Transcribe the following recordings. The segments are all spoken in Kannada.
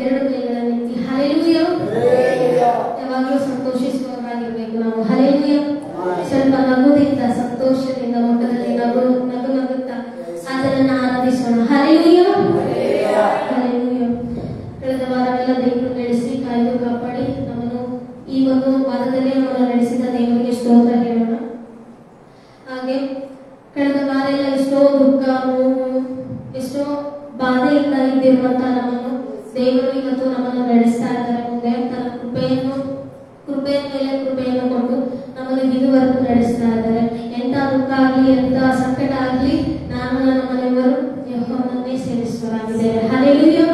ಎರಡು ಕೈಗಳನ್ನೆತ್ತಿ ಹಲ್ಲೆಲೂಯಾ. ಯಾವಾಗಲೂ ಸಂತೋಷಿಸುವವರಾಗಿರ್ಬೇಕು ನಾವು. ಹಲ್ಲೆಲೂಯಾ. ಸ್ವಲ್ಪ ನಗುದಿಂದ ಸಂತೋಷದಿಂದ ಮುಖದಲ್ಲಿ ನಗು ನಗುತ್ತಾ ಆತನನ್ನು ಆರಾಧಿಸೋಣ. ಹಲ್ಲೆಲೂಯಾ. ಹಲ್ಲೆಲೂಯಾ. ಕಳೆದ ವಾರವೆಲ್ಲ ದೇವರು ನಡೆಸಿ ಕಾಯ್ದು ಕಾಪಾಡಿ ನಮ್ಮನ್ನು ಈ ಒಂದು ವಾರದಲ್ಲಿ ನಮ್ಮನ್ನು ನಡೆಸಿದ ದೇವರಿಗೆ ಸ್ತೋತ್ರ ಹೇಳೋಣ. ಹಾಗೆ ಕಳೆದ ವಾರ ಎಲ್ಲ ಎಷ್ಟೋ ದುಃಖ, ನೋವು, ಎಷ್ಟೋ ಬಾಧೆಯಿಂದ ಇದ್ದಿರುವಂತಹ ನಮ್ಮನ್ನು ದೇವರು ಇವತ್ತು ನಮ್ಮನ್ನು ನಡೆಸ್ತಾ ಇದ್ದಾರೆ. ಮುಂದೆ ತನ್ನ ಕೃಪೆಯ ಮೇಲೆ ಕೃಪೆಯನ್ನು ಕೊಟ್ಟು ನಮ್ಮನ್ನು ಇದುವರೆಗೂ ನಡೆಸ್ತಾ ಇದ್ದಾರೆ. ಎಂತ ದುಃಖ ಆಗಲಿ, ಎಂತ ಸಂಕಟ ಆಗಲಿ, ನಾನು ನನ್ನ ಮನೆಯವರು ಯೆಹೋವನನ್ನೇ ಸೇವಿಸುವರಾಗಿದ್ದೇವೆ. ಹಲ್ಲೆಲೂಯಾ.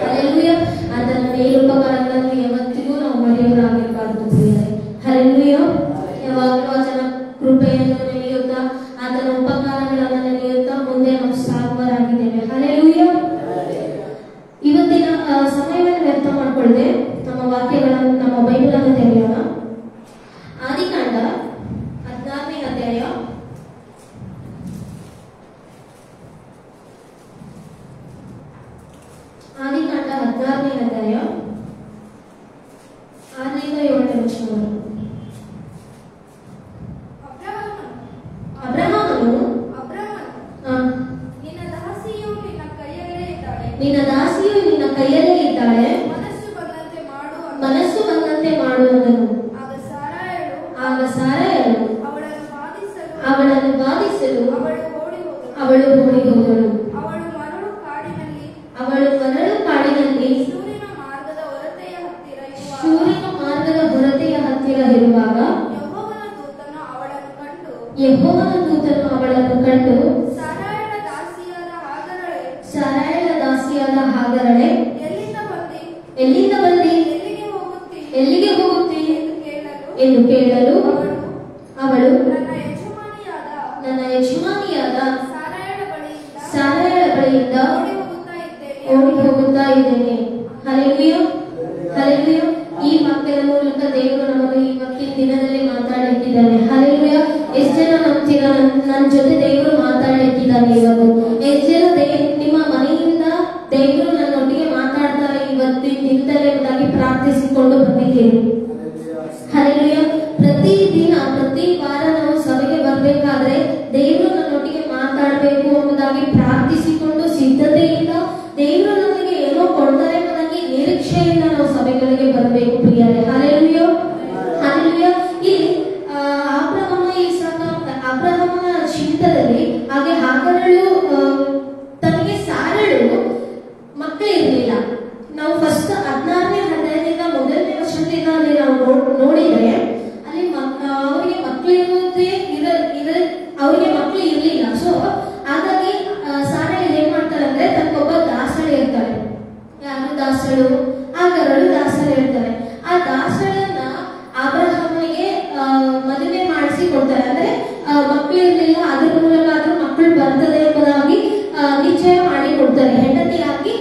ಹಲ್ಲೆಲೂಯಾ. ಆತನ ಮೇಲುಪಕಾರಗಳಲ್ಲಿ ಯಾವತ್ತಿಗೂ ನಾವು ಮರೆಯವರಾಗಿರಬಾರದು. ಹಲ್ಲೆಲೂಯಾ. ಯಾವಾಗಲೂ ಆತನ ಕೃಪೆಯನ್ನು ನೆನೆಯುತ್ತಾ ಆತನ ಉಪಕಾರಗಳನ್ನು ನೆನೆಯುತ್ತಾ ಮುಂದೆ ನಾವು ಸಾಗುವರಾಗಿದ್ದೇವೆ. ಹಲ್ಲೆಲೂಯಾ. ಇವತ್ತಿನ ಸಮಯವನ್ನು ವ್ಯರ್ಥ ಮಾಡಿಕೊಳ್ಳದೆ ನಮ್ಮ ವಾಕ್ಯಗಳನ್ನು, ನಮ್ಮ ಬೈಬಲ್ ಅನ್ನು ತೆರೆಯೋಣ. ಆದಿಕಾಂಡ 16ನೇ ಅಧ್ಯಾಯ. ಆದಿಕಾಂಡ 16ನೇ ಅಧ್ಯಾಯ 6ರಿಂದ 7ನೇ ವಚನಗಳು. ಅಬ್ರಹಾಮನು ನಿನ್ನ ದಾಸಿಯು ನಿನ್ನ ಕೈಯಲ್ಲೇ ಇದ್ದಾಳೆ, ಮನಸ್ಸು ಬಂದಂತೆ ಮಾಡು ಅಂದನು. ಆಗ ಸಾರಯಳು ಅವಳನ್ನು ಬಾಧಿಸಲು ಅವಳು ಓಡಿ ಹೋದಳು. ಅವಳು ಮರಳು ಕಾಡಿನಲ್ಲಿ ಶೂರಿನ ಮಾರ್ಗದ ಹೊರತೆಯ ಹತ್ತಿರ ಇರುವಾಗ ಯೆಹೋವನ ದೂತನು ಅವಳನ್ನು ಕಂಡು, ಸಾರಯಳ ದಾಸಿಯಾದ ಹಾಗರಳೆ, ಎಲ್ಲಿಂದ ಬಂದಿ, ಎಲ್ಲಿಗೆ ಹೋಗುತ್ತಿ ಎಂದು ಕೇಳಲು ಅವಳು, ನನ್ನ ಯಜಮಾನಿಯಾದ ಸಾರಯಳ ಬಳಿಯಿಂದ ಓಡಿ ಹೋಗುತ್ತಾ ಇದ್ದೇನೆ. ಹಲ್ಲೆಲೂಯಾ. ಹಲ್ಲೆಲೂಯಾ. ಈ ವಾಕ್ಯದ ಮೂಲಕ ದೇವರು ನಮಗೆ ಇವತ್ತಿನ ದಿನದಲ್ಲಿ ಮಾತಾಡಲಿಕ್ಕಿದ್ದಾನೆ. ಹಲ್ಲೆಲೂಯಾ. ಎಷ್ಟು ಜನ ನಂಬ್ತೀರಾ ನನ್ನ ಜೊತೆ ದೇವರು ಮಾತಾಡಲಿಕ್ಕಿದ್ದಾನೆ ಇವತ್ತು? ಎಷ್ಟು ಜನ ನಿಮ್ಮ ಮನೆಯಿಂದ ದೇವರು ನನ್ನೊಟ್ಟಿಗೆ ಮಾತಾಡ್ತಾರೆ ಇವತ್ತಿನ ದಿನದಲ್ಲಿ ಎಂಬುದಾಗಿ ಪ್ರಾರ್ಥಿಸಿಕೊಂಡು ಬಂದಿದ್ದೀರಿ? ಹಲ್ಲೆಲೂಯಾ. ಪ್ರತಿದಿನ ಪ್ರತಿ ವಾರ ನಾವು ಸಭೆಗೆ ಬರಬೇಕಾದ್ರೆ ದೇವರು ನನ್ನೊಟ್ಟಿಗೆ ಮಾತಾಡಬೇಕು ಎಂಬುದಾಗಿ ಪ್ರಾರ್ಥಿಸಿಕೊಂಡು ಸಿದ್ಧತೆಯಿಂದ ದೇವರು ನಮಗೆ ಏನೋ ಕೊಡ್ತಾರೆ ಎಂಬುದಾಗಿ ನಿರೀಕ್ಷೆಯಿಂದ ನಾವು ಸಭೆಗಳಿಗೆ ಬರಬೇಕು ಪ್ರಿಯರೇ. ಹಲ್ಲೆಲೂಯಾ. ಹಲ್ಲೆಲೂಯಾ. ಇಲ್ಲಿ ಅಬ್ರಹಾಮನ ಜೀವಿತದಲ್ಲಿ ಹಾಗೆ ಹಾಗರಳು ತನಗೆ ಸಾರಳು ಮಕ್ಕಳೇ ಇರಲಿಲ್ಲ. ನಾವು ಫಸ್ಟ್ 16ನೇ ಅಧ್ಯಾಯದಿಂದ 1ನೇ ವರ್ಷದಿಂದ ಅಲ್ಲಿ ನಾವು ನೋಡಿದ್ರೆ ಅಲ್ಲಿ ಅವರಿಗೆ ಮಕ್ಕಳು ಅವರಿಗೆ ಮಕ್ಕಳು ಇರಲಿಲ್ಲ. ಸೊ ಹಾಗಾಗಿ ಸಾರಳು ಏನ್ ಮಾಡ್ತಾರೆ ಅಂದ್ರೆ ತನಗೊಬ್ಬ ದಾಸಳೆ ಇರ್ತಾಳೆ. ಯಾರು ದಾಸಳು? ಹಾಗರಳು ದಾಸಳೆ ಇರ್ತಾರೆ. ಆ ದಾಸಳನ್ನ ಅಬ್ರಹಾಮನಿಗೆ ಮದುವೆ ಮಾಡಿಸಿ ಕೊಡ್ತಾರೆ. ಅಂದ್ರೆ ಮಕ್ಕಳು ಇರಲಿಲ್ಲ, ಅದ್ರ ಮೂಲಕ ಆದ್ರೂ ಮಕ್ಕಳು ಬರ್ತದೆ ಎಂಬುದಾಗಿ ನಿಶ್ಚಯ ಮಾಡಿ ಕೊಡ್ತಾರೆ. ಹೆಂಡತಿಯಾಗಿ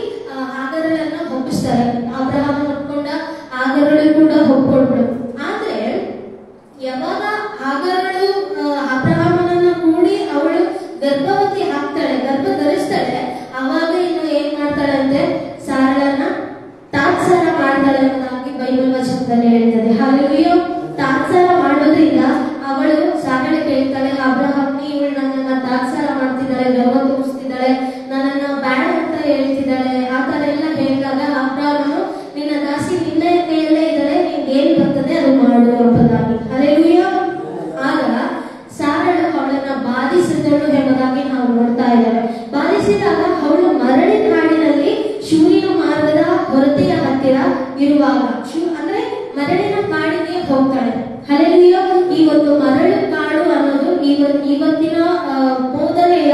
ಹಾಗರಳನ್ನ ಒಪ್ಪಿಸ್ತಾರೆ. ಅಬ್ರಹಾಮ ಒಪ್ಕೊಂಡ, ಹಾಗರಳು ಕೂಡ ಒಪ್ಕೊಂಡ್ರು. ಆದ್ರೆ ಯಾವಾಗ ಹಾಗರಳು ಅಬ್ರಹಾಮನನ್ನ ಕೂಡಿ ಅವಳು ಗರ್ಭವತಿ ಆಗ್ತಾಳೆ, ಗರ್ಭ ಧರಿಸ್ತಾಳೆ, ಅವಾಗ ಇನ್ನು ಏನ್ ಮಾಡ್ತಾಳೆ ಅಂದ್ರೆ ಸಾರಳನ್ನ ತಾತ್ಸಾರ ಮಾಡ್ತಾಳೆ ಎಂಬುದಾಗಿ ಬೈಬಲ್ ವಚನದಲ್ಲಿ ಹೇಳ್ತದೆ. ಹಲ್ಲೆಲೂಯಾ. ತಾತ್ಸಾರ ಮಾಡೋದ್ರಿಂದ ಅವಳು ಸಾರಳ ಕೇಳ್ತಾಳೆ, ಅಬ್ರಹಾಮ್ ಇವಳು ನನ್ನನ್ನ ತಾತ್ಸಾರ ಮಾಡ್ತಿದ್ದಾಳೆ, ಗರ್ವ ತೋರಿಸ್ತಿದ್ದಾಳೆ, ನನ್ನನ್ನ ಬ್ಯಾಡ ಅಂತ ಹೇಳ್ತಿದ್ದಾಳೆ. ಆ ತರ ಎಲ್ಲ ಹೇಳಿದಾಗ ಅಬ್ರಹಾಮನು, ನಿನ್ನ ದಾಸಿ ನಿನ್ನ ಕೈಯಲ್ಲೇ ಇದ್ದಾಳೆ, ನಿನ್ಗೆ ಏನ್ ಬರ್ತದೆ ಅದು ಮಾಡು ಎಂಬುದಾಗಿ. ಹಲ್ಲೆಲೂಯಾ. ಆಗ ಸಾರಳು ಅವಳನ್ನ ಬಾಧಿಸಿದಳು ಎಂಬುದಾಗಿ ನಾವು ನೋಡ್ತಾ ಇದ್ದೇವೆ. ಬಾಧಿಸಿದಾಗ ಅವಳು ಮರಳಿನ ಕಾಡಿನಲ್ಲಿ ಶೂರಿನ ಮಾರ್ಗದ ಹೊರತೆಯ ಹತ್ತಿರ ಇರುವಾಗ, ಅಂದ್ರೆ ಮರಳಿನ ಕಾಡಿಗೆ ಹೋಗ್ತಾಳೆ. ಹಲ್ಲೆಲೂಯಾ. ಈ ಒಂದು ಮರಳು ಕಾಡು ಅನ್ನೋದು ಇವತ್ತಿನ ಬೋಧನೆಯ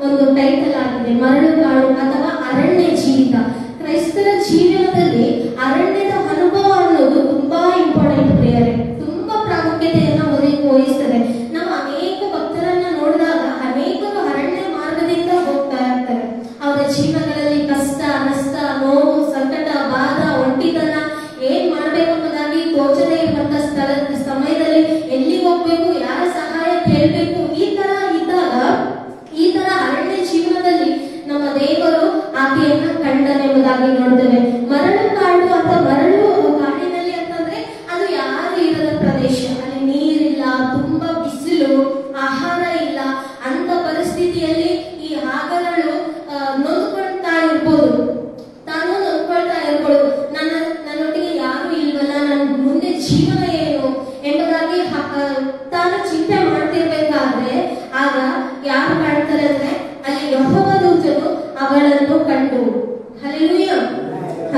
ಒಂದು ಟೈಟಲ್ ಆಗಿದೆ. ಮರಳು ಕಾಡು ಅಥವಾ ಅರಣ್ಯ ಜೀವಿತ. ಕ್ರೈಸ್ತರ ಜೀವನದಲ್ಲಿ ಅರಣ್ಯದ ಅನುಭವ ಅನ್ನೋದು ತುಂಬಾ ಇಂಪಾರ್ಟೆಂಟ್ ಪ್ರಿಯರೇ. ತುಂಬಾ ಪ್ರಾಮುಖ್ಯತೆಯನ್ನು ವಹಿಸ್ತದೆ. ನಾವು ಅನೇಕ ಭಕ್ತರನ್ನ ನೋಡಿದಾಗ ಅನೇಕರು ಅರಣ್ಯ ಮಾರ್ಗದಿಂದ ಹೋಗ್ತಾ ಇರ್ತಾರೆ. ಅವರ ಜೀವನಗಳಲ್ಲಿ ಕಷ್ಟ, ನಷ್ಟ, ನೋವು, ಸಂಕಟ, ಬಾಧ, ಒಂಟಿತನ, ಏನ್ ಮಾಡ್ಬೇಕು ಅನ್ನೋದಾಗಿ ತೋಚದೇ ಇರುವಂತ ಸಮಯದಲ್ಲಿ ಎಲ್ಲಿಗೆ ಹೋಗ್ಬೇಕು, ಯಾರ ಸಹಾಯ ಕೇಳ್ಬೇಕು, ಈ ತರ ಇದ್ದಾಗ, ಈ ತರ ಅರಣ್ಯ ಜೀವನದಲ್ಲಿ ನಮ್ಮ ದೇವರು ಆಕೆಯನ್ನ ಕಂಡನೆಂಬುದಾಗಿ ನೋಡ್ತೇವೆ. ಮರಣ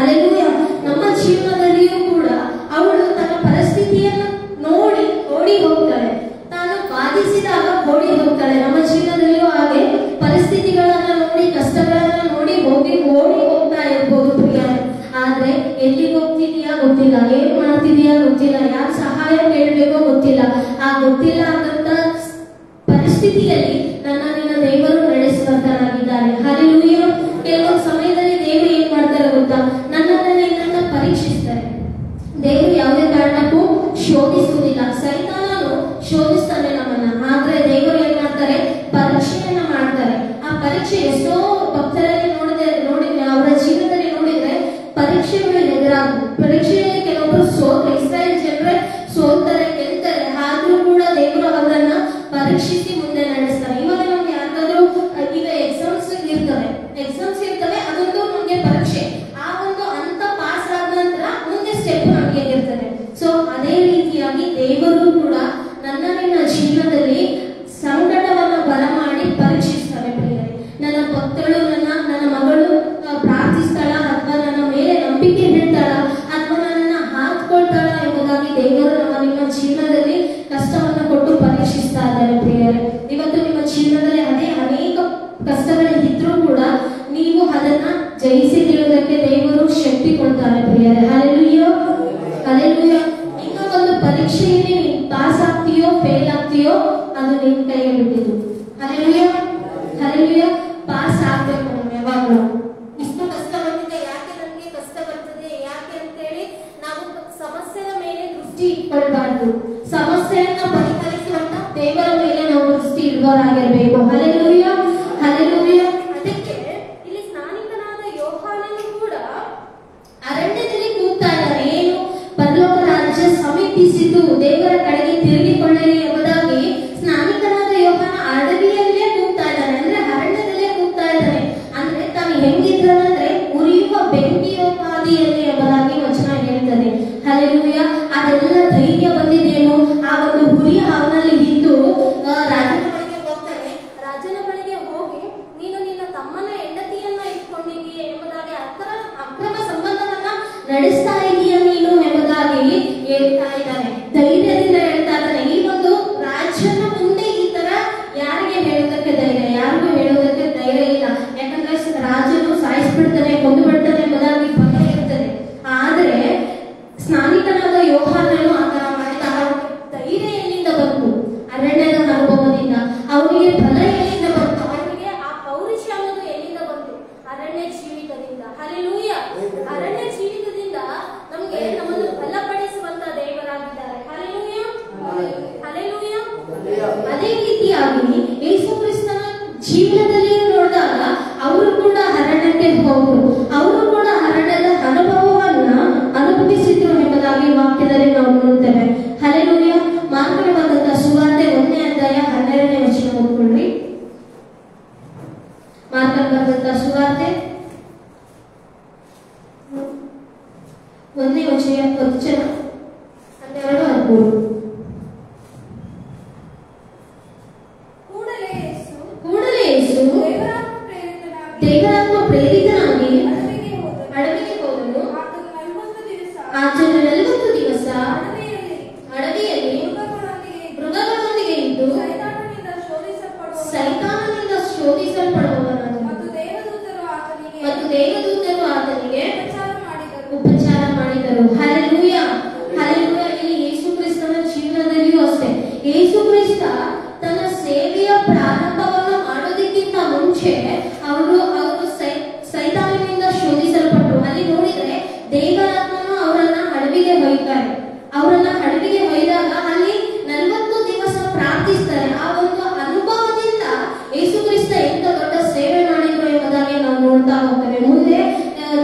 ಹಲ್ಲೆಲೂಯಾ. ನಮ್ಮ ಜೀವನದಲ್ಲಿಯೂ ಕೂಡ ಅವಳು ತನ್ನ ಪರಿಸ್ಥಿತಿಯನ್ನು ನೋಡಿ ಓಡಿ ಹೋಗ್ತಾಳೆ. ತಾನು ಬಾಧಿಸಿದಾಗ ಓಡಿ ಹೋಗ್ತಾಳೆ. ನಮ್ಮ ಜೀವನದಲ್ಲಿಯೂ ಹಾಗೆ ಪರಿಸ್ಥಿತಿಗಳನ್ನ ನೋಡಿ, ಕಷ್ಟಗಳನ್ನ ನೋಡಿ ಓಡಿ ಹೋಗ್ತಾ ಇರ್ಬೋದು ಪ್ರಿಯರೇ. ಆದ್ರೆ ಎಲ್ಲಿಗೆ ಹೋಗ್ತಿದೀಯಾ ಗೊತ್ತಿಲ್ಲ, ಏನ್ ಮಾಡ್ತಿದೀಯಾ ಗೊತ್ತಿಲ್ಲ, ಯಾರ ಸಹಾಯ ಕೇಳಬೇಕೋ ಗೊತ್ತಿಲ್ಲ. ಆ ಗೊತ್ತಿಲ್ಲ ಆದಂತ ಪರಿಸ್ಥಿತಿಯಲ್ಲಿ ನಿನ್ನ ದೇವರು ನಡೆಸುವಂತರಾಗಿದ್ದಾರೆ. ಹಲ್ಲೆಲೂಯಾ. ಕೆಲವೊಂದು ಸಮಯದಲ್ಲಿ ದೇವರು ಏನ್ ಮಾಡ್ತಾರೆ ಗೊತ್ತಾ, ನನ್ನನ್ನ ಪರೀಕ್ಷಿಸ್ತಾರೆ. ದೇವರು ಯಾವುದೇ ಕಾರಣಕ್ಕೂ ಶೋಧಿಸುವುದಿಲ್ಲ. ಸೈತಾನನು ಶೋಧಿಸ್ತಾನೆ ನಮ್ಮನ್ನ. ಆದ್ರೆ ದೇವರು ಏನ್ ಮಾಡ್ತಾರೆ, ಪರೀಕ್ಷೆಯನ್ನ ಮಾಡ್ತಾರೆ. ಆ ಪರೀಕ್ಷೆ ಎಷ್ಟೋ ಭಕ್ತರಲ್ಲಿ ನೋಡಿ ಅವರ ಜೀವನದಲ್ಲಿ ನೋಡಿದ್ರೆ ಪರೀಕ್ಷೆಗಳು ಪರೀಕ್ಷೆಯಲ್ಲಿ ಕೆಲವೊಬ್ರು ಇಸ್ರಾಯೇಲ್ ಜನರೇ ಸೋಲ್ತಾರೆ, ಗೆಲ್ತಾರೆ. ಆದ್ರೂ ಕೂಡ ದೇವರು ಅವರನ್ನ ಪರೀಕ್ಷಿಸಿ ಮುಂದೆ ನಡೆಸ್ತಾರೆ. ಇವಾಗ ನಮ್ಗೆ ಯಾರಿಗಾದ್ರೂ ಈಗ ಎಕ್ಸಾಮ್ಸ್ ಇರ್ತವೆ, ಅದೊಂದು ನಮ್ಗೆ ಪರೀಕ್ಷೆ. ಆ ಒಂದು ಹಂತ ಪಾಸ್ ಆದ ನಂತರ ಮುಂದೆ ಸ್ಟೆಪ್ ನಮ್ಗೆ ಇರ್ತದೆ. ಸೊ ಅದೇ ರೀತಿಯಾಗಿ ದೇವರು ಕೂಡ ನಿನ್ನ ಜೀವನದಲ್ಲಿ ಸಂಕಟವನ್ನು ಬರಮಾಡಿ ಪರೀಕ್ಷಿಸ್ತಾರೆ ಪ್ರಿಯರೇ. ನನ್ನ ಭಕ್ತಳು, ನನ್ನ ಮಗಳು ಪ್ರಾರ್ಥಿಸ್ತಾಳ, ಅಥವಾ ನನ್ನ ಮೇಲೆ ನಂಬಿಕೆ ಇಡ್ತಾಳ, ಅಥವಾ ನನ್ನನ್ನ ಹಾಕ್ಕೊಳ್ತಾಳ ಎಂಬುದಾಗಿ ದೇವರು ನಿಮ್ಮ ಜೀವನದಲ್ಲಿ ಕಷ್ಟವನ್ನು ಕೊಟ್ಟು ಪರೀಕ್ಷಿಸ್ತಾ ಇದ್ದಾರೆ ಪ್ರಿಯರೇ. ಇವತ್ತು ನಿಮ್ಮ ಜೀವನದಲ್ಲಿ ಅನೇಕ ಕಷ್ಟಗಳಿದ್ರೂ ಕೂಡ ನೀವು ಅದನ್ನ ಜಯಿಸಿ ತಿಳಿಯೋದಕ್ಕೆ ದೇವರು ಶಕ್ತಿ ಕೊಡ್ತಾರೆ ಪ್ರಿಯರೇ. Hallelujah, hallelujah. ನಿಮ್ಮ ಒಂದು ಪರೀಕ್ಷೆಯಲ್ಲಿ ನೀವು ಪಾಸ್ ಆಗ್ತೀಯೋ ಫೇಲ್ ಆಗ್ತೀಯೋ ಅದು ನಿಮ್ಮ ಕೈಗೆ ಬಿಟ್ಟಿದ್ದು. Hallelujah, hallelujah. ಪಾಸ್ ಆಗ್ಬೇಕು ನಾವು ಯಾವಾಗಲೂ. ಇಷ್ಟು ಕಷ್ಟ ಬಂದಿದೆ, ಯಾಕೆ ನನಗೆ ಕಷ್ಟ ಬರ್ತದೆ, ಯಾಕೆ ಅಂತೇಳಿ ನಾವು ಸಮಸ್ಯೆಯ ಮೇಲೆ ದೃಷ್ಟಿ ಇಟ್ಕೊಳ್ಬಾರ್ದು. ಸಮಸ್ಯೆಯನ್ನ ಪರಿಹರಿಸುವಂತ ದೇವರ ಮೇಲೆ ನಾವು ದೃಷ್ಟಿ ಇಡುವವರಾಗಿರ್ಬೇಕು. Hallelujah, hallelujah. ಅದಕ್ಕೆ ಇಲ್ಲಿ ಸ್ನಾನಿಕನಾದ ಯೋಹಾನನು ಕೂಡ ಅರಣ್ಯದಲ್ಲಿ ಕೂಗ್ತಾ ಇದ್ದಾನೆ. ಏನು? ಪರಲೋಕ ರಾಜ್ಯ ಸಮೀಪಿಸಿತು, ದೇವರ ಕಡೆಗೆ ತಿರುಗಿಕೊಳ್ಳಲಿ ಎಂಬುದಾಗಿ ಸ್ನಾನಿಕನಾದ ಯೋಹಾನ ಅಡವಿಯಲ್ಲೇ ಕೂಗ್ತಾ ಇದ್ದಾನೆ. ಅಂದ್ರೆ ಅರಣ್ಯದಲ್ಲೇ ಕೂಗ್ತಾ ಇದ್ದಾನೆ. ಅಂದ್ರೆ ತಾನು ಹೆಂಗಿದ್ದಾನಂದ್ರೆ ಉರಿಯುವ ಬೆಂಕಿಯೋಪಾದಿಯಲ್ಲಿ ಎಂಬುದಾಗಿ ವಚನ ಹೇಳ್ತದೆ. ಹಲ್ಲೆಲೂಯಾ. ಅದೆಲ್ಲ ಧೈರ್ಯ ಬಂದಿದ್ದೇನು? ಆ ಒಂದು ಹುರಿ ಅವನಲ್ಲಿ ಇದ್ದು ರಾಜನ ಬಳಿಗೆ ಹೋಗ್ತಾನೆ. ರಾಜನ ಬಳಿಗೆ ಹೋಗಿ ನೀನು ನಿನ್ನ ತಮ್ಮನ ಹೆಂಡತಿಯನ್ನ ಇಟ್ಕೊಂಡಿದೀಯ ಎಂಬುದಾಗಿ ಅಕ್ರಮ ಸಂಬಂಧವನ್ನ ನಡೆಸ್ತಾ ಇದೀಯ ನೀನು ಎಂಬುದಾಗಿ ಹೇಳ್ತಾ ಇದ್ದಾನೆ. ಧೈರ್ಯದಿಂದ ಹೇಳ್ತಾ ಇದ್ದಾನೆ. ಈ ಒಂದು ರಾಜನ ಮುಂದೆ ಈ ತರ ಯಾರಿಗೆ ಹೇಳೋದಕ್ಕೆ ಧೈರ್ಯ? ಯಾರಿಗೂ ಹೇಳೋದಕ್ಕೆ ಧೈರ್ಯ ಇಲ್ಲ. ಯಾಕಂದ್ರೆ ರಾಜನು ಸಾಯಿಸ್ಬಿಡ್ತಾನೆ, ಕೊಂದು ಬಿಡ್ತಾನೆ ಎಂಬುದಾಗಿ ಭಯ ಇರ್ತದೆ. ಆದ್ರೆ ಸ್ನಾನಿಕನಾದ ಯೋಹಾನನು ಆ ತರ ಮಾಡಿದ. ಧೈರ್ಯ ಎಲ್ಲಿಂದ ಬಂತು? ಅರಣ್ಯದ ಅನುಭವದಿಂದ. ಅವನಿಗೆ ಬಲ ಎಲ್ಲಿಂದ ಬಂತು? ಅವನಿಗೆ ಆ ಪೌರುಷ ಅನ್ನೋದು ಎಲ್ಲಿಂದ ಬಂತು? ಅರಣ್ಯ ಜೀವಿತದಿಂದ. ಹಲ್ಲೆಲೂಯಾ. ಅರಣ್ಯ ಜೀವಿತದಿಂದ ನಮ್ಗೆ ನಮ್ಮನ್ನು ಬಲಪಡಿಸುವಂತ ದೇವರಾಗಿದ್ದಾರೆ. Hallelujah, hallelujah. ಅದೇ ರೀತಿಯಾಗಿ ಯೇಸು ಕ್ರಿಸ್ತನ ಜೀವನದಲ್ಲಿಯೂ ನೋಡಿದಾಗ ಅವರು ಕೂಡ ಅರಣ್ಯಕ್ಕೆ ಹೋದರು. ಅವರು ಕೂಡ ಅರಣ್ಯದ ಅನುಭವವನ್ನ ಅನುಭವಿಸಿದ್ರು ಎಂಬುದಾಗಿ ವಾಕ್ಯದಲ್ಲಿ ನಾವು ನೋಡ್ತೇವೆ. ಹಲ್ಲೆಲೂಯಾ. ಮಾರ್ಕನ ಬರೆದಂತ ಸುವಾರ್ತೆ 1ನೇ ಅಧ್ಯಾಯ 12ನೇ ವಚನ ಓದ್ಕೊಳ್ರಿ. ಮಾರ್ಕನ ಬರೆದಂತ ಸುವಾರ್ತೆ 1ನೇ ವಚನ 12-13. ಕೂಡಲೇ ಯೇಸು ದೇವರಾತ್ಮ ಪ್ರೇರಿತನಾಗಿ ಅಡವಿಗೆ ಹೋದನು. ಆತನು 40 ದಿವಸ ಅಡವಿಯಲ್ಲಿ ಮೃಗಗಳೊಂದಿಗೆ ಇದ್ದು ಸೈತಾನನಿಂದ ಶೋಧಿಸಲ್ಪಡುವವನಾದನು. ಮತ್ತು ದೇವದೂತರು ಆತನಿಗೆ ಉಪಚಾರ ಮಾಡಿದರು. Hallelujah, hallelujah. ಇಲ್ಲಿ ಯೇಸು ಕ್ರಿಸ್ತನ ಜೀವನದಲ್ಲಿಯೂ ಅಷ್ಟೇ. ಯೇಸು ಕ್ರಿಸ್ತ ತನ್ನ ಸೇವೆಯ ಪ್ರಾರಂಭವನ್ನು ಮಾಡೋದಕ್ಕಿಂತ ಮುಂಚೆ ಅವರು ಸೈತಾನನಿಂದ ಶೋಧಿಸಲ್ಪಟ್ಟರು. ಅಲ್ಲಿ ನೋಡಿದ್ರೆ ದೇವರಾತ್ಮನು ಅವರನ್ನ ಅಡವಿಗೆ ಒಯ್ತಾರೆ. ಅವರನ್ನ ಅಡವಿಗೆ ಒಯ್ದಾಗ ಅಲ್ಲಿ 40 ದಿವಸ ಪ್ರಾರ್ಥಿಸ್ತಾರೆ. ಆ ಒಂದು ಅನುಭವದಿಂದ ಯೇಸು ಕ್ರಿಸ್ತ ಎಂತ ದೊಡ್ಡ ಸೇವೆ ಮಾಡಿದ್ರು ಎಂಬುದಾಗಿ ನಾವು ನೋಡ್ತಾ ಹೋಗ್ತೇವೆ. ಮುಂದೆ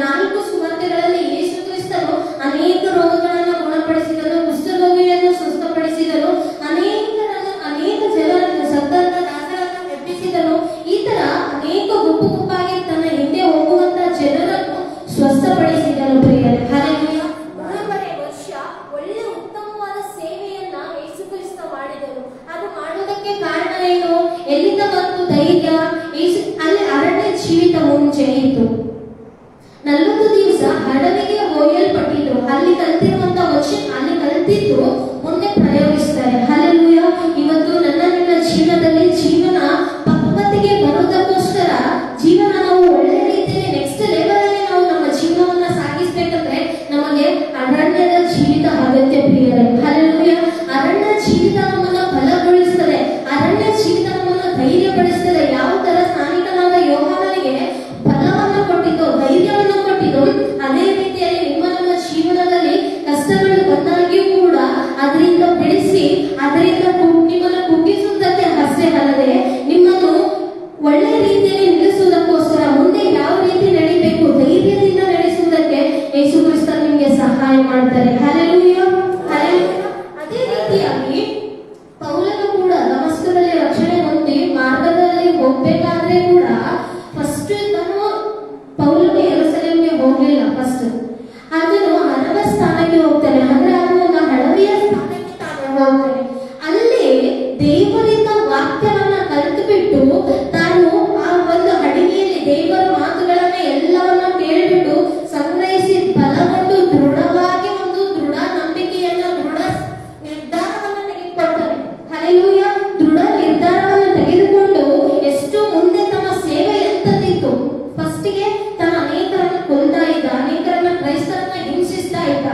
4 ಸುವಾರ್ತೆಗಳಲ್ಲಿ ಯೇಸು ಕ್ರಿಸ್ತನು ಅನೇಕ ರೋಗಗಳನ್ನು ಗುಣಪಡಿಸಿದನು, ಕುಷ್ಠರೋಗಿಯನ್ನು ಸ್ವಸ್ಥಪಡಿಸಿದನು, ಅನೇಕ ಜನರನ್ನು ಸತ್ತರನ್ನ ದಾಸರನ್ನು ಎಬ್ಬಿಸಿದನು. ಈ ತರ ಅನೇಕ ಗುಂಪಾಗಿ ತನ್ನ ಹಿಂದೆ ಹೋಗುವಂತ ಜನರನ್ನು ಸ್ವಸ್ಥಪಡಿಸಿದನು ಪ್ರಿಯರೇ. ಹಲ್ಲೆಲೂಯಾ. 3 ವರ್ಷ ಒಳ್ಳೆ ಉತ್ತಮವಾದ ಸೇವೆಯನ್ನ ಯೇಸು ಕ್ರಿಸ್ತ ಮಾಡಿದನು. ಅದು ಮಾಡೋದಕ್ಕೆ ಕಾರಣ ಏನು? ಎಲ್ಲಿಂದ ಬಂತು ಧೈರ್ಯ? ಅಲ್ಲಿ ಅರಣ್ಯ ಜೀವಿತ ಮುಂಚೆ ಇತ್ತು. 40 ದಿವಸ ಅಡವಿ ಮುಂದೆ ಪ್ರಯೋಗಿಸ್ತಾರೆ. ಹಲ್ಲೆಲೂಯಾ. ಇವತ್ತು ನನ್ನ ನಿನ್ನ ಜೀವನದಲ್ಲಿ ಜೀವನ ಪಕ್ವತೆಗೆ ಬರೋದಕ್ಕೋಸ್ಕರ ಜೀವನ ನಾವು ಒಳ್ಳೆ ರೀತಿಯಲ್ಲಿ ನೆಕ್ಸ್ಟ್ ಲೆವೆಲ್ ಅಲ್ಲಿ ನಾವು ನಮ್ಮ ಜೀವನವನ್ನ ಸಾಗಿಸ್ಬೇಕಂದ್ರೆ ನಮಗೆ ಅರಣ್ಯದ ಜೀವಿತ ಅಗತ್ಯ ಪ್ರಿಯರೇ. ಹಲ್ಲೆಲೂಯಾ. ಅರಣ್ಯ ಜೀವಿತ ನಮ್ಮನ್ನ ಬಲಗೊಳಿಸ್ತದೆ, ಅರಣ್ಯ ಜೀವಿತ ನಮ್ಮನ್ನ ಧೈರ್ಯಪಡಿಸ್ತದೆ. ಯಾವ ತರ ಸ್ನಾನಿಕನಾದ ಯೋಹಾನನಿಗೆ ಬಲವನ್ನು ಕೊಟ್ಟಿದ್ದು, ಧೈರ್ಯವನ್ನು ಕೊಟ್ಟಿದ್ದು, ಅದೇ ರೀತಿಯಲ್ಲಿ ನಿಮ್ಮ ನಮ್ಮ ಜೀವನದಲ್ಲಿ ಕಷ್ಟಗಳು ಬಂದಾಗಿಯೂ ಕೂಡ ಅದರಿಂದ ಬಿಡಿಸಿ ಅದರಿಂದ ನಿಮ್ಮನ್ನು ಕುಗ್ಗಿಸುವುದಕ್ಕೆ ಅಷ್ಟೇ ಅಲ್ಲದೆ ನಿಮ್ಮನ್ನು ಒಳ್ಳೆ ರೀತಿಯಲ್ಲಿ ನಿಲ್ಲಿಸುವುದಕ್ಕೋಸ್ಕರ ಮುಂದೆ ಯಾವ ರೀತಿ ನಡೀಬೇಕು ಧೈರ್ಯದಿಂದ ನಡೆಸುವುದಕ್ಕೆ ಯೇಸು ಕ್ರಿಸ್ತ ನಿಮಗೆ ಸಹಾಯ ಮಾಡ್ತಾರೆ. ಹಲ್ಲೆಲೂಯಾ. ಹಲ್ಲೆಲೂಯಾ. ಅದೇ ರೀತಿಯಾಗಿ ಪೌಲನು ಕೂಡ ದಮಸ್ಕದಲ್ಲಿ ರಕ್ಷಣೆ ಹೊಂದಿ ಮಾರ್ಗದಲ್ಲಿ ಹೋಗ್ಬೇಕಾದ್ರೆ ಕೂಡ ಫಸ್ಟ್ ಪೌಲನು ಯೆರೂಸಲೇಮಿಗೆ ಹೋಗ್ಲಿಲ್ಲ. ಫಸ್ಟ್ ಅದನ್ನು ಹಣದ ಸ್ಥಾನಕ್ಕೆ ಹೋಗ್ತಾನೆ, ಅಂದ್ರೆ ಅವನು ಒಂದು ಹಳವಿಯ ಸ್ಥಾನಕ್ಕೆ ತಾನು ಹೋಗ್ತಾನೆ. ಅಲ್ಲಿ ದೇವರಿಂದ ವಾಕ್ಯವನ್ನ ಕಲಿತು ಬಿಟ್ಟು ತಾನು ಆ ಒಂದು ಅಡಿಗೆಯಲ್ಲಿ ದೇವರ ಮಾತುಗಳನ್ನ ಎಲ್ಲವನ್ನ ಕೇಳಿಬಿಟ್ಟು ಸಂಗ್ರಹಿಸಿ ಬಲಗೊಂಡು ದೃಢವಾಗಿ ಒಂದು ದೃಢ ನಂಬಿಕೆಯನ್ನ ದೃಢ ನಿರ್ಧಾರವನ್ನ ತೆಗೆದುಕೊಳ್ತಾನೆ. ಹಲ್ಲೆಲೂಯಾ. ದೃಢ ನಿರ್ಧಾರವನ್ನು ತೆಗೆದುಕೊಂಡು ಎಷ್ಟು ಮುಂದೆ ತನ್ನ ಸೇವೆ ಎಂತದಿತ್ತು. ಫಸ್ಟಿಗೆ ತನ್ನ ಅನೇಕರನ್ನ ಕೊಲ್ತಾ ಇದ್ದ, ಅನೇಕರನ್ನ ಕ್ರೈಸ್ತರನ್ನ ಹಿಂಸಿಸ್ತಾ ಇದ್ದ.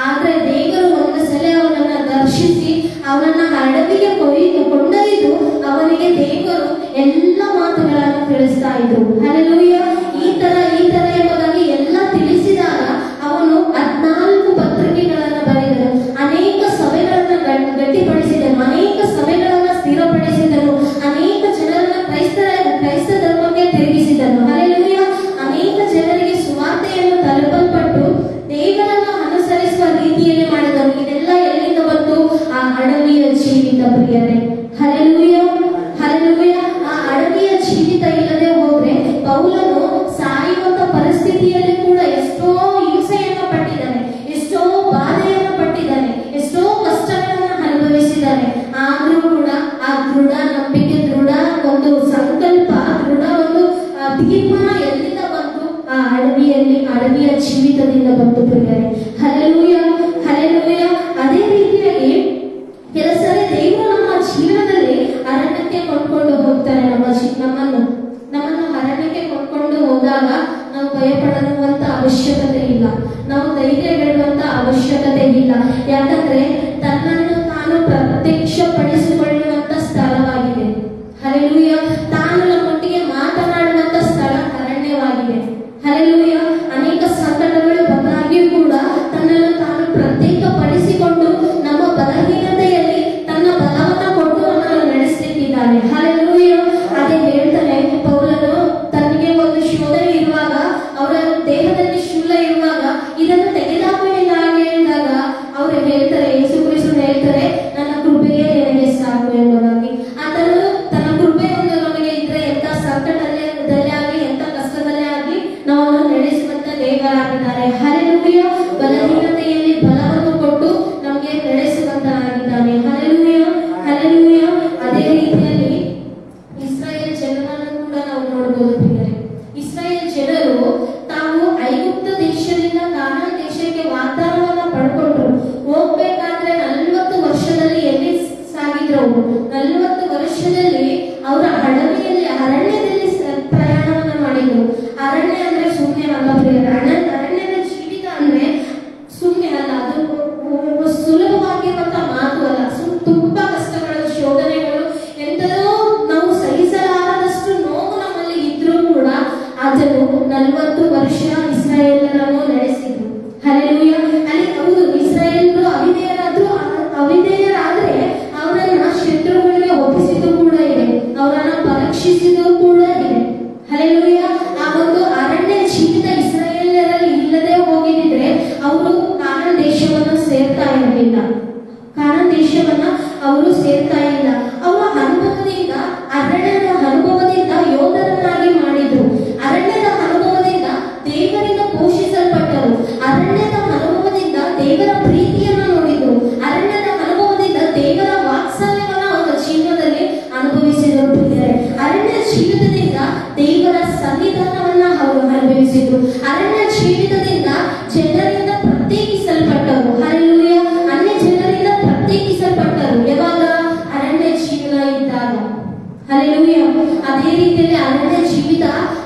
ಆದ್ರೆ ದೇವರು ಒಂದು ಸಲ ಅವನನ್ನ ದರ್ಶಿಸಿ ಅವನನ್ನ ಅಡವಿಗೆ ಕೊಂಡೊಯ್ದು ಅವನಿಗೆ ದೇವರು ಎಲ್ಲ ಮಾತುಗಳನ್ನು ತಿಳಿಸ್ತಾ ಇದ್ರು. ಹಲ್ಲೆಲೂಯಾ. ಈ ತರ ಎಂಬುದಾಗಿ ಎಲ್ಲ ತಿಳಿಸಿದಾಗ ಅವನು 14 ಪತ್ರಿಕೆಗಳನ್ನ ಬರೆದನು, ಅನೇಕ ಸಭೆಗಳನ್ನ ಗಟ್ಟಿಪಡಿಸಿದನು, ಅನೇಕ ಸಭೆಗಳನ್ನ ಸ್ಥಿರಪಡಿಸಿದನು, ಅನೇಕ ಜನರನ್ನ ಕ್ರೈಸ್ತ ಧರ್ಮಕ್ಕೆ ತಿರುಗಿಸಿದನು. ಹಲ್ಲೆಲೂಯಾ. ಅನೇಕ ಜನರಿಗೆ ಸುವಾರ್ತೆಯನ್ನು ತಲುಪಲ್ಪಟ್ಟು ದೇವರನ್ನು ಅನುಸರಿಸುವ ರೀತಿಯಲ್ಲಿ ಮಾಡಿದನು. ಇದೆಲ್ಲ ಎಲ್ಲಿಂದ ಬಂತು? ಆ ಅಡವಿಯ ಜೀವಿತ ಪ್ರಿಯರೇ. ಹಲ್ಲೆಲೂಯಾ. ಹಲ್ಲೆಲೂಯಾ. ಆ ಅಡವಿಯ ಜೀವಿತ ಇಲ್ಲದೆ ಹೋದ್ರೆ ಪೌಲನು ಸಾಯುವಂತ ಪರಿಸ್ಥಿತಿಯಲ್ಲಿ ಕೂಡ ಎಷ್ಟೋ ಹಿಂಸೆಯನ್ನು ಪಟ್ಟಿದ್ದಾನೆ, ಎಷ್ಟೋ ಬಾಧೆಯನ್ನು ಪಟ್ಟಿದ್ದಾನೆ, ಎಷ್ಟೋ ಕಷ್ಟಗಳನ್ನು ಅನುಭವಿಸಿದ್ದಾನೆ. ಆದ್ರೂ ಕೂಡ ಆ ದೃಢ ನಂಬಿಕೆ, ದೃಢ ಒಂದು ಸಂಕಲ್ಪ, ದೃಢ ಒಂದು ತೀರ್ಮಾನ ಎಲ್ಲಿಂದ ಬಂತು? ಆ ಅಡವಿಯ ಜೀವಿತದಿಂದ ಬಂತು ಪ್ರಿಯರೇ. ಹಲ್ಲೆಲೂಯಾ. ಹಲ್ಲೆಲೂಯಾ. ಅದೇ ರೀತಿಯಾಗಿ ಕೆಲಸರೇ ದೇವರು ನಮ್ಮ ಜೀವನದಲ್ಲಿ ಅರಣ್ಯಕ್ಕೆ ಕೊಂಡ್ಕೊಂಡು ಹೋಗ್ತಾರೆ. ನಮ್ಮನ್ನು ಅರಣ್ಯಕ್ಕೆ ಕೊಂಡ್ಕೊಂಡು ಹೋದಾಗ ನಾವು ಭಯಪಡುವಂತ ಅವಶ್ಯಕತೆ ಇಲ್ಲ, ನಾವು ಧೈರ್ಯಗೆಡುವಂತ ಅವಶ್ಯಕತೆ ಇಲ್ಲ. ಯಾಕಂದ್ರೆ ತನ್ನನ್ನು ತಾನು ಪ್ರತ್ಯಕ್ಷಪಡಿಸಿಕೊಳ್ಳುವಂತ ಸ್ಥಳವಾಗಿದೆ. ಹಲ್ಲೆಲೂಯಾ. ತಾನು ನಮ್ಮೊಟ್ಟಿಗೆ ಮಾತನಾಡುವಂತ ಸ್ಥಳ ಅರಣ್ಯವಾಗಿದೆ. ಹಲ್ಲೆಲೂಯಾ. ಅನೇಕ ಸಂಕಟಗಳು ಬಂದಾಗಿಯೂ ಕೂಡ ತನ್ನನ್ನು ತಾನು ಪ್ರತ್ಯೇಕಪಡಿಸಿಕೊಂಡು ನಮ್ಮ ಬಲಹೀನತೆಯಲ್ಲಿ ತನ್ನ ಬಲವನ್ನ ಕೊಟ್ಟು ನಮ್ಮನ್ನು ನಡೆಸುತ್ತಿದ್ದಾನೆ. ಹಲ್ಲೆಲೂಯಾ. ಅದೇ ಹೇಳ್ತಾನೆ ಪೌಲನು, ತನಗೆ ಒಂದು ಶೋಧನೆ ಇರುವಾಗ, ಅವರ ದೇಹದಲ್ಲಿ ಶೂಲ ಇರುವಾಗ ಇದನ್ನು ತೆಗೆದುಹಾಕಿ ಹೇಳಿದಾಗ ಅವರು ಹೇಳ್ತಾರೆ, ಯೇಸು ಕ್ರಿಸ್ತನು ಹೇಳ್ತಾರೆ, ನನ್ನ ಕೃಪೆಯೇ ನಿನಗೆ ಸಾಕು ಎಂಬುದಾಗಿ. ಆತನು ತನ್ನ ಕೃಪೆಯನ್ನು ನಮಗೆ ಇದ್ರೆ ಎಂತ ಸಂಕಟದಲ್ಲೇ ಆಗಲಿ ಎಂತ ಕಷ್ಟದಲ್ಲೇ ಆಗಲಿ ನಾವು ನಡೆಸುವಂತ ದೇವರಾಗಿದ್ದಾರೆ. ಹಲ್ಲೆಲೂಯಾ. ಬಲಹೀನತೆಯಲ್ಲಿ ಬಲವನ್ನು ಕೊಟ್ಟು ನಮಗೆ ನಡೆಸುವಂತನಾಗಿದ್ದಾನೆ. ಹಲ್ಲೆಲೂಯಾ. ಹಲ್ಲೆಲೂಯಾ. ಅದೇ ರೀತಿಯಲ್ಲಿ ಇಸ್ರಾಯೇಲ್ ಜನರನ್ನು ಕೂಡ ನಾವು ನೋಡಬಹುದು ಪ್ರಿಯರೇ. ಇಸ್ರಾಯೇಲ್ ಜನರು ತಾವು ಐಗುಪ್ತ ದೇಶದಿಂದ ಕಾನಾನ್ ದೇಶಕ್ಕೆ ವಾಗ್ದಾನವನ್ನ ಪಡ್ಕೊಂಡ್ರು. ಹೋಗ್ಬೇಕಾದ್ರೆ 40 ವರ್ಷದಲ್ಲಿ ಎಲ್ಲಿ ಸಾಗಿದ್ರು? 40 ವರ್ಷದಲ್ಲಿ ಅವರ ಅರಣ್ಯದಲ್ಲಿ ಪ್ರಯಾಣವನ್ನ ಮಾಡಿದ್ರು. ಅರಣ್ಯ ಅಂದ್ರೆ ಸುಮ್ಮನೆ ಅಲ್ಲ ಪ್ರಿಯರೇ. ಅರಣ್ಯದ ಜೀವಿತ ಅಂದ್ರೆ ರೀತಿಯಲ್ಲಿ ಅರಣ್ಯ ಜೀವಿತ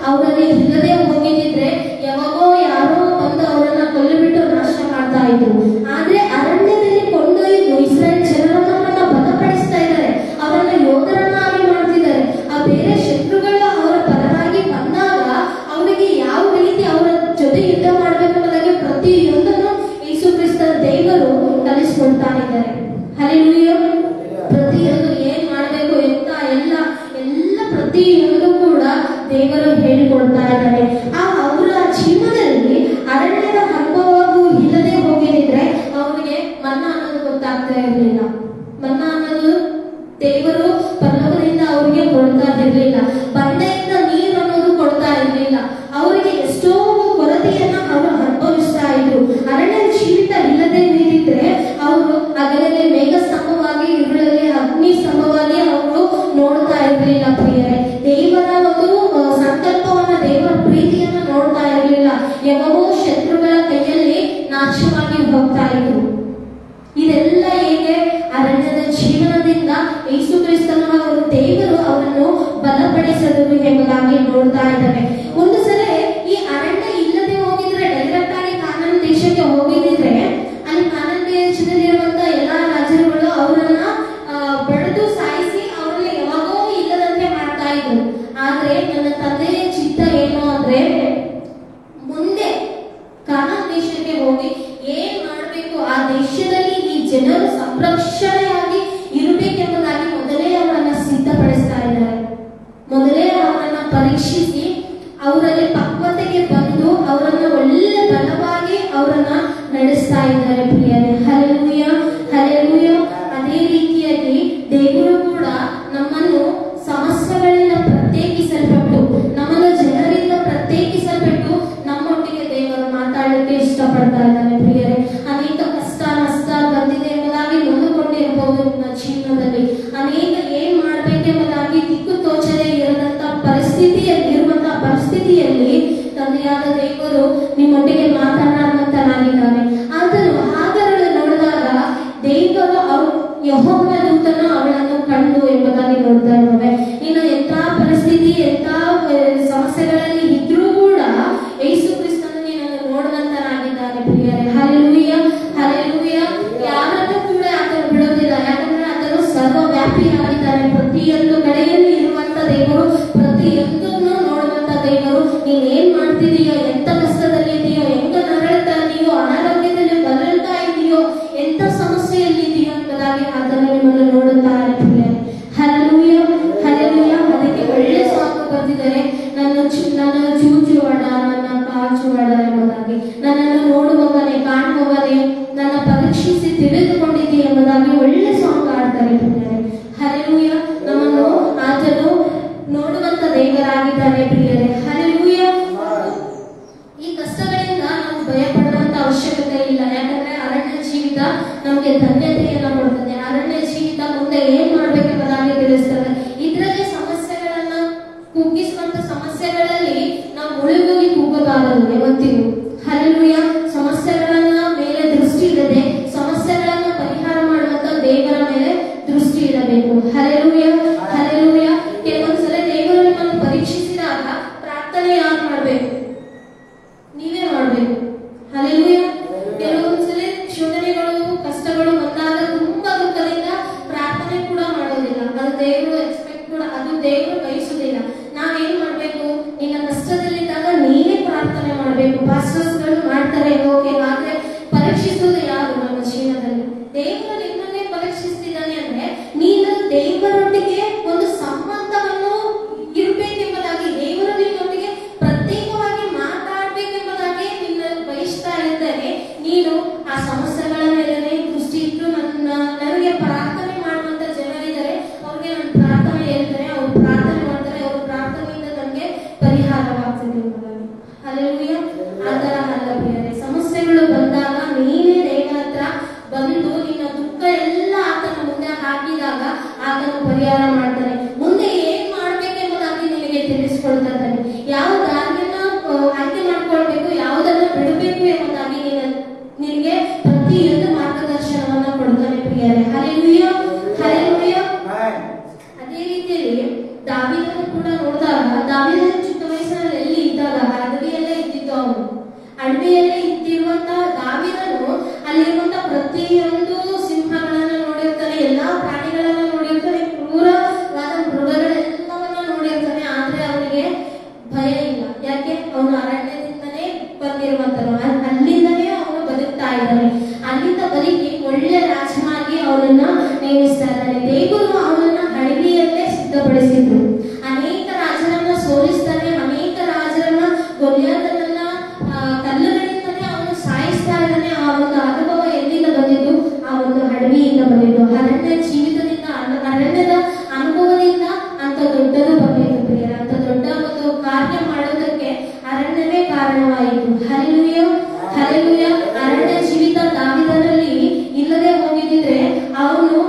ಅವರಲ್ಲಿ ಇಲ್ಲದೆ ಹೋಗಿದ್ದಿದ್ರೆ ಯಾವಾಗೋ ಯಾರೋ ಬಂದು ಅವರನ್ನ ಕೊಲ್ಲುಬಿಟ್ಟು ನಾಶ ಮಾಡ್ತಾ ಇದ್ರು. ಆದ್ರೆ ಅರಣ್ಯದಲ್ಲಿ ಕೊಂಡೊಯ್ದು ಇಸ್ರಾಯೇಲ್ ಜನರನ್ನ ಬಲಪಡಿಸ್ತಾ ಇದ್ದಾರೆ, ಅವರನ್ನ ಯೋಧರನ್ನಾಗಿ ಮಾಡ್ತಿದ್ದಾರೆ. ಆ ಬೇರೆ ಶತ್ರುಗಳು ಅವರ ಪರವಾಗಿ ಬಂದಾಗ ಅವರಿಗೆ ಯಾವ ರೀತಿ ಅವರ ಜೊತೆ ಯುದ್ಧ ಮಾಡಬೇಕೆಂಬುದಾಗಿ ಪ್ರತಿಯೊಂದನ್ನು ಯೇಸು ಕ್ರಿಸ್ತ ದೇವರು ಕಲಿಸ್ಕೊಡ್ತಾ ಇದ್ದಾರೆ. ಹಲ್ಲೆಲೂಯಾ. ಪ್ರತಿಯೊಂದು ಏನ್ ಮಾಡಬೇಕು ಎಂತ ಎಲ್ಲ ಪ್ರತಿಯೊಂದು ಕೂಡ ದೇವರು ಹೇಳಿಕೊಡ್ತಾ ಇದ್ದಾರೆ. ಅವರ ಜೀವನದಲ್ಲಿ ಅರಣ್ಯದ ಅನುಭವವೂ ಇಲ್ಲದೆ ಹೋಗಿದ್ರೆ ಅವರಿಗೆ ಮನ್ನಾ ಅನ್ನೋದು ಗೊತ್ತಾಗ್ತಾ ಇರಲಿಲ್ಲ. ಮನ್ನಾ ಅನ್ನೋದು ದೇವರು ಪರಲೋಕದಿಂದ ಅವರಿಗೆ ಕೊಡ್ತಾ ಇರಲಿಲ್ಲ. ಬಂಡೆಯಿಂದ ನೀರು ಅನ್ನೋದು ಕೊಡ್ತಾ ಇರಲಿಲ್ಲ. ಅವರಿಗೆ ಎಷ್ಟೋ ಕೊರತೆಯನ್ನ ಅವರು ಅನುಭವಿಸ್ತಾ ಇದ್ರು. ಅರಣ್ಯ ಜೀವಿತ ಇಲ್ಲದೆ ಇದ್ದಿದ್ರೆ ಅವರು ಹಗಲಲ್ಲಿ ಮೇಘ ಸ್ತಂಭವಾಗಿ, ಇರುಳಲ್ಲಿ ಅಗ್ನಿ ಸ್ತಂಭವಾಗಿ ಅವರು ನೋಡ್ತಾ ಇರಲಿಲ್ಲ. ಪ್ರಿಯರೇ, ದೇವರ ಒಂದು ಸಂಕಲ್ಪವನ್ನ, ದೇವರ ಪ್ರೀತಿಯನ್ನ ನೋಡ್ತಾ ಇರಲಿಲ್ಲ. ಯಾವಾಗೋ ಶತ್ರುಗಳ ಕೈಯಲ್ಲಿ ನಾಶವಾಗಿ ಹೋಗ್ತಾ ಇದ್ರು. ಇದೆಲ್ಲ ಹೇಗೆ? ಅರಣ್ಯದ ಜೀವನದಿಂದ ಯೇಸು ಕ್ರಿಸ್ತನ ಅವರು ದೇವರು ಅವರನ್ನು ಬಲಪಡಿಸಿದರು ಎಂಬುದಾಗಿ ನೋಡ್ತಾ ಇದ್ದಾರೆ. ಒಂದು ಸಲ ಈ ಅರಣ್ಯ ಇಲ್ಲದೆ ಹೋಗಿದ್ರೆ, ಡೈರೆಕ್ಟ್ ಆಗಿ ಕಾನಾನ್ ದೇಶಕ್ಕೆ ಹೋಗಿದ್ರೆ, ಅಲ್ಲಿ ಕಾನಾನ್ ದೇಶದಲ್ಲಿರುವಂತಹ ಎಲ್ಲಾ ರಾಜರುಗಳು ಅವರನ್ನ ಬಡಿದು ಸಾಯಿಸಿ ಅವರಲ್ಲಿ ಯಾವಾಗೋ ಇಲ್ಲದಂತೆ ಮಾಡ್ತಾ ಇದ್ರು. ಆದ್ರೆ ನನ್ನ ತಂದೆಯ ಚಿತ್ತ ಏನು ಅಂದ್ರೆ, ಮುಂದೆ ಕಾನಾನ್ ದೇಶಕ್ಕೆ ಹೋಗಿ ಏನ್ ಮಾಡಬೇಕು, ಆ ದೇಶದಲ್ಲಿ ಈ ಜನರು ಸಂರಕ್ಷಣೆಯಾಗಿ ಇರಬೇಕೆಂಬುದಾಗಿ ಮೊದಲೇ ಅವರನ್ನ ಸಿದ್ಧಪಡಿಸ್ತಾ ಇದ್ದಾರೆ. ಮೊದಲೇ ಅವರನ್ನ ಪರೀಕ್ಷಿಸಿ ಅವರಲ್ಲಿ ಪಕ್ವತೆಗೆ ಬಂದು ಅವರನ್ನ ಒಳ್ಳೆ ಬಲವಾಗಿ ಅವರನ್ನ ನಡೆಸ್ತಾ ಇದ್ದಾರೆ. ಪ್ರಿಯರೇ, ಹಲ್ಲೆಲೂಯಾ, ಹಲ್ಲೆಲೂಯಾ. ಅದೇ ರೀತಿಯಾಗಿ ದೇವರು ಕೂಡ ನಮ್ಮನ್ನು ಸಮಸ್ಯೆಗಳಿಂದ ಪ್ರತ್ಯೇಕಿಸಲ್ಪಟ್ಟು, ನಮ್ಮನ್ನು ಜನರಿಂದ ಪ್ರತ್ಯೇಕಿಸಲ್ಪಟ್ಟು ನಮ್ಮೊಟ್ಟಿಗೆ ದೇವರು ಮಾತಾಡಲಿಕ್ಕೆ ಇಷ್ಟಪಡ್ತಾ ಇದ್ದಾರೆ. ಪ್ರಿಯರೇ, ಅನೇಕ ಕಷ್ಟ ನಷ್ಟ ಬಂದಿದೆ ಎಂಬುದಾಗಿ ನೊಂದುಕೊಂಡಿರಬಹುದು ನನ್ನ ಜೀವನದಲ್ಲಿ. ಅನೇಕ ಏನ್ ಮಾಡ್ಬೇಕೆಂಬುದಾಗಿ ದಿಕ್ಕು ತೋಚದೆ ಇರುವಂತಹ ಪರಿಸ್ಥಿತಿಯಲ್ಲಿ ತಂದೆಯಾದ ದೇವರು ನಿಮ್ಮೊಟ್ಟಿಗೆ ಮಾತನಾಡುವಂತನಾಗಿದ್ದಾನೆ. ಆದರೂ ಹಾಗರಳು ನೋಡಿದಾಗ ದೇವರು ಯೆಹೋವನ ದೂತನು ಅವಳನ್ನು ಕಂಡು ಎಂಬುದಾಗಿ ನೋಡ್ತಾ ಇದ್ದೇವೆ. ಇನ್ನು ಎಂತ ಪರಿಸ್ಥಿತಿ, ಎಂತ ಸಮಸ್ಯೆಗಳಲ್ಲಿ ಇದ್ರೂ ಕೂಡ ಯೇಸು ಕ್ರಿಸ್ತನು ನಿನ್ನನ್ನು ನೋಡುವಂತನಾಗಿದ್ದಾನೆ. ಪ್ರಿಯರೇ, ಹಲ್ಲೆಲೂಯಾ, ಹಲ್ಲೆಲೂಯಾ. ಯಾರನ್ನು ಕೂಡ ಆತನು ಬಿಡೋದಿಲ್ಲ. ಯಾಕಂದ್ರೆ ಆತನು ಸರ್ವವ್ಯಾಪಿಯಾಗಿದ್ದಾನೆ. ಪ್ರತಿಯೊಂದು ಕಡೆಯಲ್ಲಿ ಇರುವಂತ ದೇವರು, ಪ್ರತಿಯೊಂದನ್ನು ನೋಡುವಂತ ದೇವರು. ನೀನ್ ಏನ್ ಮಾಡ್ತಿದೀಯೋ, ಎಂತ ಕಷ್ಟದಲ್ಲಿ ಇದೆಯೋ, ಎಂತ ನರಳ್ತಾ ಇದೆಯೋ, ಅನಾರೋಗ್ಯದಲ್ಲಿ ಬರಳ್ತಾ ಇದೆಯೋ, ಎಂತ ಸಮಸ್ಯೆಯಲ್ಲಿ ಇದೆಯೋ ಎಂಬುದಾಗಿ ಆತನು ನಿಮ್ಮನ್ನು ನೋಡುತ್ತಾರೆ. Hallelujah, hallelujah. ಅದಕ್ಕೆ ಒಳ್ಳೆ ಸಾಂಗ್ ಬರ್ತಿದ್ದಾರೆ, ನನ್ನ ಚೂಚುವಡ, ನನ್ನ ಕಾಚುವಡ ಎಂಬುದಾಗಿ. ನನ್ನನ್ನು ನೋಡುವವನೇ, ಕಾಣುವವನೇ, ನನ್ನ ಪರೀಕ್ಷಿಸಿ ತಿಳಿದುಕೊಂಡಿದ್ದೆ ಎಂಬುದಾಗಿ ಒಳ್ಳೆ ಸಾಂಗ್ ಆಡ್ತಾರೆ. ಹಲ್ಲೆಲೂಯಾ. ನಮ್ಮನ್ನು ಆತನು ನೋಡುವಂತ ದೇವರಾಗಿದ್ದಾನೆ. ಪ್ರಿಯರೇ, ಹಲ್ಲೆಲೂಯಾ. ಈ ಕಷ್ಟಗಳಿಂದ ನಾವು ಭಯ ಪಡುವಂತ ಅವಶ್ಯಕತೆ ಇಲ್ಲ. ಯಾಕಂದ್ರೆ ಅರಣ್ಯ ಜೀವಿತ ನಮ್ಗೆ ಧನ್ಯತೆಯನ್ನ ಕೊಡ್ತದೆ. ಅರಣ್ಯ ಜೀವಿತ ಮುಂದೆ ಏನ್ ಮಾಡ್ಬೇಕೆಂಬುದಾಗಿ ತಿಳಿಸ್ತದೆ. ಇದರಲ್ಲಿ ಸಮಸ್ಯೆಗಳನ್ನ ಕುಗ್ಗಿಸುವಂತ ಸಮಸ್ಯೆಗಳಲ್ಲಿ ನಾವು ಮುಳುಗೋಗಿ ಕೂಗಬಾರದು ಯಾವತ್ತಿಗೂ. ಹಲ್ಲೆಲೂಯಾ. ಸಮಸ್ಯೆಗಳನ್ನ ಮೇಲೆ ದೃಷ್ಟಿ ಇಡದೆ ಸಮಸ್ಯೆಗಳನ್ನ ಪರಿಹಾರ ಮಾಡುವಂತ ದೇವರ ಮೇಲೆ ದೃಷ್ಟಿ ಇಡಬೇಕು. Hallelujah, hallelujah. ಕೆಲವೊಂದ್ಸಲ ದೇವರು ನಿಮ್ಮನ್ನು ಪರೀಕ್ಷಿಸಿದಾಗ ಪ್ರಾರ್ಥನೆ ಯಾರು ಮಾಡ್ಬೇಕು? ನೀವೇ ಮಾಡ್ಬೇಕು. ಹಲ್ಲೆಲೂಯಾ. ಕೆಲವೊಂದ್ಸಲ ಶೋಧನೆಗಳು, ಕಷ್ಟಗಳು ಬಂದಾಗ ತುಂಬಾ ದುಃಖದಿಂದ ಪ್ರಾರ್ಥನೆ ಕೂಡ ಮಾಡೋದಿಲ್ಲ. ಅದು ದೇವರು ಎಕ್ಸ್ಪೆಕ್ಟ್ ಕೂಡ, ಅದು ದೇವರು ಬಯಸುವುದಿಲ್ಲ. ನಾವೇನ್ ಮಾಡ್ಬೇಕು? ನಿನ್ನ ಕಷ್ಟದಲ್ಲಿದ್ದಾಗ ನೀನೇ ಪ್ರಾರ್ಥನೆ ಮಾಡ್ಬೇಕು. ಪಾಸ್ಟರ್ಸ್ಗಳು ಮಾಡ್ತಾರೆ, ಓಕೆ. ಆದ್ರೆ ಪರೀಕ್ಷಿಸುವುದು ಯಾರು ನಮ್ಮ ಜೀವನದಲ್ಲಿ? ದೇವರು ನಿನ್ನನ್ನೇ ಪರೀಕ್ಷಿಸ್ತಿದ್ದಾನೆ ಅಂದ್ರೆ ನೀನು ದೇವರೊಟ್ಟಿಗೆ ಒಂದು ಸಂಬಂಧವನ್ನು ಇರಬೇಕೆಂಬುದಾಗಿ, ದೇವರು ನಿನ್ನೊಟ್ಟಿಗೆ ಪ್ರತ್ಯೇಕವಾಗಿ ಮಾತಾಡ್ಬೇಕೆಂಬುದಾಗಿ ನಿನ್ನ ಬಯಸ್ತಾ ಇದ್ದರೆ ನೀನು ಆ ಸಮಸ್ಯೆಗಳ ಮೇಲೆ ದೃಷ್ಟಿ ಇಟ್ಟು ನನಗೆ ಪ್ರಾರ್ಥನೆ ಮಾಡುವಂತ ಜನರಿದ್ದಾರೆ, ಅವ್ರಿಗೆ ನಾನು ಪ್ರಾರ್ಥನೆ ಹೇಳ್ತಾರೆ, ಅವ್ರು ಪ್ರಾರ್ಥನೆ ಮಾಡ್ತಾರೆ, ಅವ್ರ ಪ್ರಾರ್ಥನೆಯಿಂದ ನನಗೆ ಪರಿಹಾರವಾಗ್ತದೆ ಎಂಬುದಾಗಿ. ಹಲ್ಲೆಲೂಯಾ. ಆತರ ಅಲ್ಲ ಪ್ರಿಯರೇ. ಸಮಸ್ಯೆಗಳು ಬಂದಾಗ ನೀನೇ ದೇವರ ಹತ್ರ ಬಂದು ನಿನ್ನ ದುಃಖ ಎಲ್ಲ ಆತನ ಮುಂದೆ ಹಾಕಿದಾಗ ಆತನು ಪರಿಹಾರ ಮಾಡ್ತಾನೆ. ಮುಂದೆ ಏನ್ ಮಾಡ್ಬೇಕೆಂಬುದಾಗಿ ನಿನಗೆ ತಿಳಿಸ್ಕೊಡ್ತಾನೆ. ಯಾವ ದಾರಿಯನ್ನ ಆಯ್ಕೆ ಮಾಡ್ಕೊಳ್ಬೇಕು, ಯಾವುದನ್ನ ಬಿಡಬೇಕು ಎಂಬುದಾಗಿ ನಿನಗೆ ಪ್ರತಿ ಇದ್ದಾನೆ. ಅಲ್ಲಿಂದ ಬದುಕಿ ಒಳ್ಳೆ ರಾಜನಾಗಿ ಅವನನ್ನ ನೇಮಿಸ್ತಾ ಇದ್ದಾನೆ. ದೇವರು ಅವನನ್ನ ಅಡವಿಯಲ್ಲೇ ಸಿದ್ಧಪಡಿಸಿದ್ರು. ಅನೇಕ ರಾಜರನ್ನ ಸೋಲಿಸ್ತಾನೆ, ಅನೇಕ ರಾಜರನ್ನ ಗೊಲ್ಯಾತನನ್ನ ಕಲ್ಲುಗಳಿಂದಲೇ ಅವನು ಸಾಯಿಸ್ತಾ ಇದ್ದಾನೆ. ಆ ಒಂದು ಅನುಭವ ಎಲ್ಲಿಂದ ಬಂದಿದ್ದು? ಆ ಒಂದು ಅಡವಿಯಿಂದ ಬಂದಿದ್ದು. ಅರಣ್ಯ ಜೀವಿತದಿಂದ, ಅರಣ್ಯದ ಅನುಭವದಿಂದ ಅಂತ ದೊಡ್ಡದು ಬಂದಿದ್ದು ಪ್ರಿಯರೇ. ಅಂತ ದೊಡ್ಡ ಒಂದು ಕಾರ್ಯ ಮಾಡೋದಕ್ಕೆ ಅರಣ್ಯವೇ ಕಾರಣವಾಯಿತು. Hallelujah, hallelujah. ಅರಣ್ಯ ಜೀವಿತ ದಾವೀದನಲ್ಲಿ ಇಲ್ಲದೆ ಹೋಗಿದ್ರೆ ಅವನು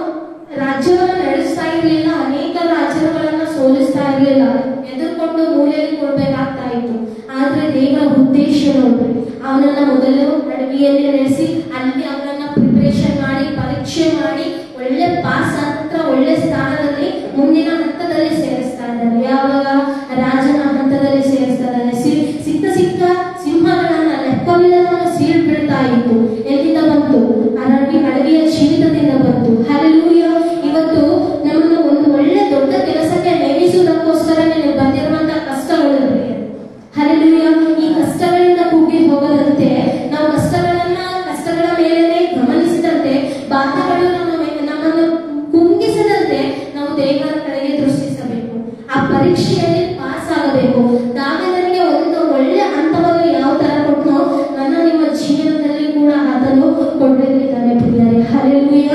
ರಾಜ್ಯವನ್ನು ನಡೆಸ್ತಾ ಇರಲಿಲ್ಲ, ಅನೇಕ ರಾಜ್ಯಗಳನ್ನ ಸೋಲಿಸ್ತಾ ಇರಲಿಲ್ಲ, ಎದುರ್ಕೊಂಡು ಮೂಲೆಯಲ್ಲಿ ಕೊಡ್ಬೇಕಾಗ್ತಾ ಇತ್ತು. ಆದ್ರೆ ದೇವರ ಉದ್ದೇಶ ನೋಡ್ರಿ, ಅವನನ್ನ ಮೊದಲು ಅಡವಿಯಲ್ಲಿ ನಡೆಸಿ ಅಲ್ಲಿ ಅವನನ್ನ ಪ್ರಿಪರೇಷನ್ ಮಾಡಿ, ಪರೀಕ್ಷೆ ಮಾಡಿ, ಒಳ್ಳೆ ಪಾಸ್ ನಂತರ ಒಳ್ಳೆ ಸ್ಥಾನದಲ್ಲಿ ಮುಂದಿನ ಹಂತದಲ್ಲಿ ಸೇರಿಸ್ತಾ ಇದ್ದಾನೆ. ಯಾವಾಗ? ರಾಜನ ಹಂತದಲ್ಲಿ ಸೇರಿಸ್ತಾ ಇದ್ದಾನೆ. ಸಿಕ್ಕ ಸಿಕ್ಕ ಸಿಂಹಗಳನ್ನ ಲೆಕ್ಕವಿಲ್ಲದನ್ನು ಸೀಳ್ ಬೀಳ್ತಾ ಇತ್ತು. ಎಲ್ಲಿಂದ ಬಂತು? ಅಡವಿಯ ಜೀವಿತದಿಂದ ಬಂತು. ಹಲ್ಲೆಲೂಯ. ಇವತ್ತು ನಮ್ಮನ್ನು ಒಂದು ಒಳ್ಳೆ ದೊಡ್ಡ ಕೆಲಸಕ್ಕೆ ನೇಮಿಸುವುದಕ್ಕೋಸ್ಕರ ಬಂದಿರುವಂತಹ ಕಷ್ಟಗಳು. ಹಲ್ಲೆಲೂಯ. ಈ ಕಷ್ಟಗಳಿಂದ ಕುಗ್ಗಿ ಹೋಗದಂತೆ ನಾವು ಕಷ್ಟಗಳ ಮೇಲೆ ಗಮನಿಸಿದಂತೆ, ಬಾಧಗಳು ನಮ್ಮನ್ನು ಕುಗ್ಗಿಸದಂತೆ ನಾವು ದೇವರ ಕಡೆಗೆ ದೃಷ್ಟಿಸಬೇಕು. ಆ ಪರೀಕ್ಷೆಯಲ್ಲಿ ಪಾಸ್ ಆಗಬೇಕು. ದಾವೀದನಿಗೆ ಒಂದು ಒಳ್ಳೆ ಹಂತವನ್ನು ಯಾವ ತರ ಕೊಟ್ಟನೋ ನನ್ನ ನಿಮ್ಮ ಜೀವನದಲ್ಲಿ ಕೂಡ ಅದನ್ನು ಕೊಂಡೊಯ್ದಿದ್ದಾನೆ ಪ್ರಿಯರೇ. Hallelujah,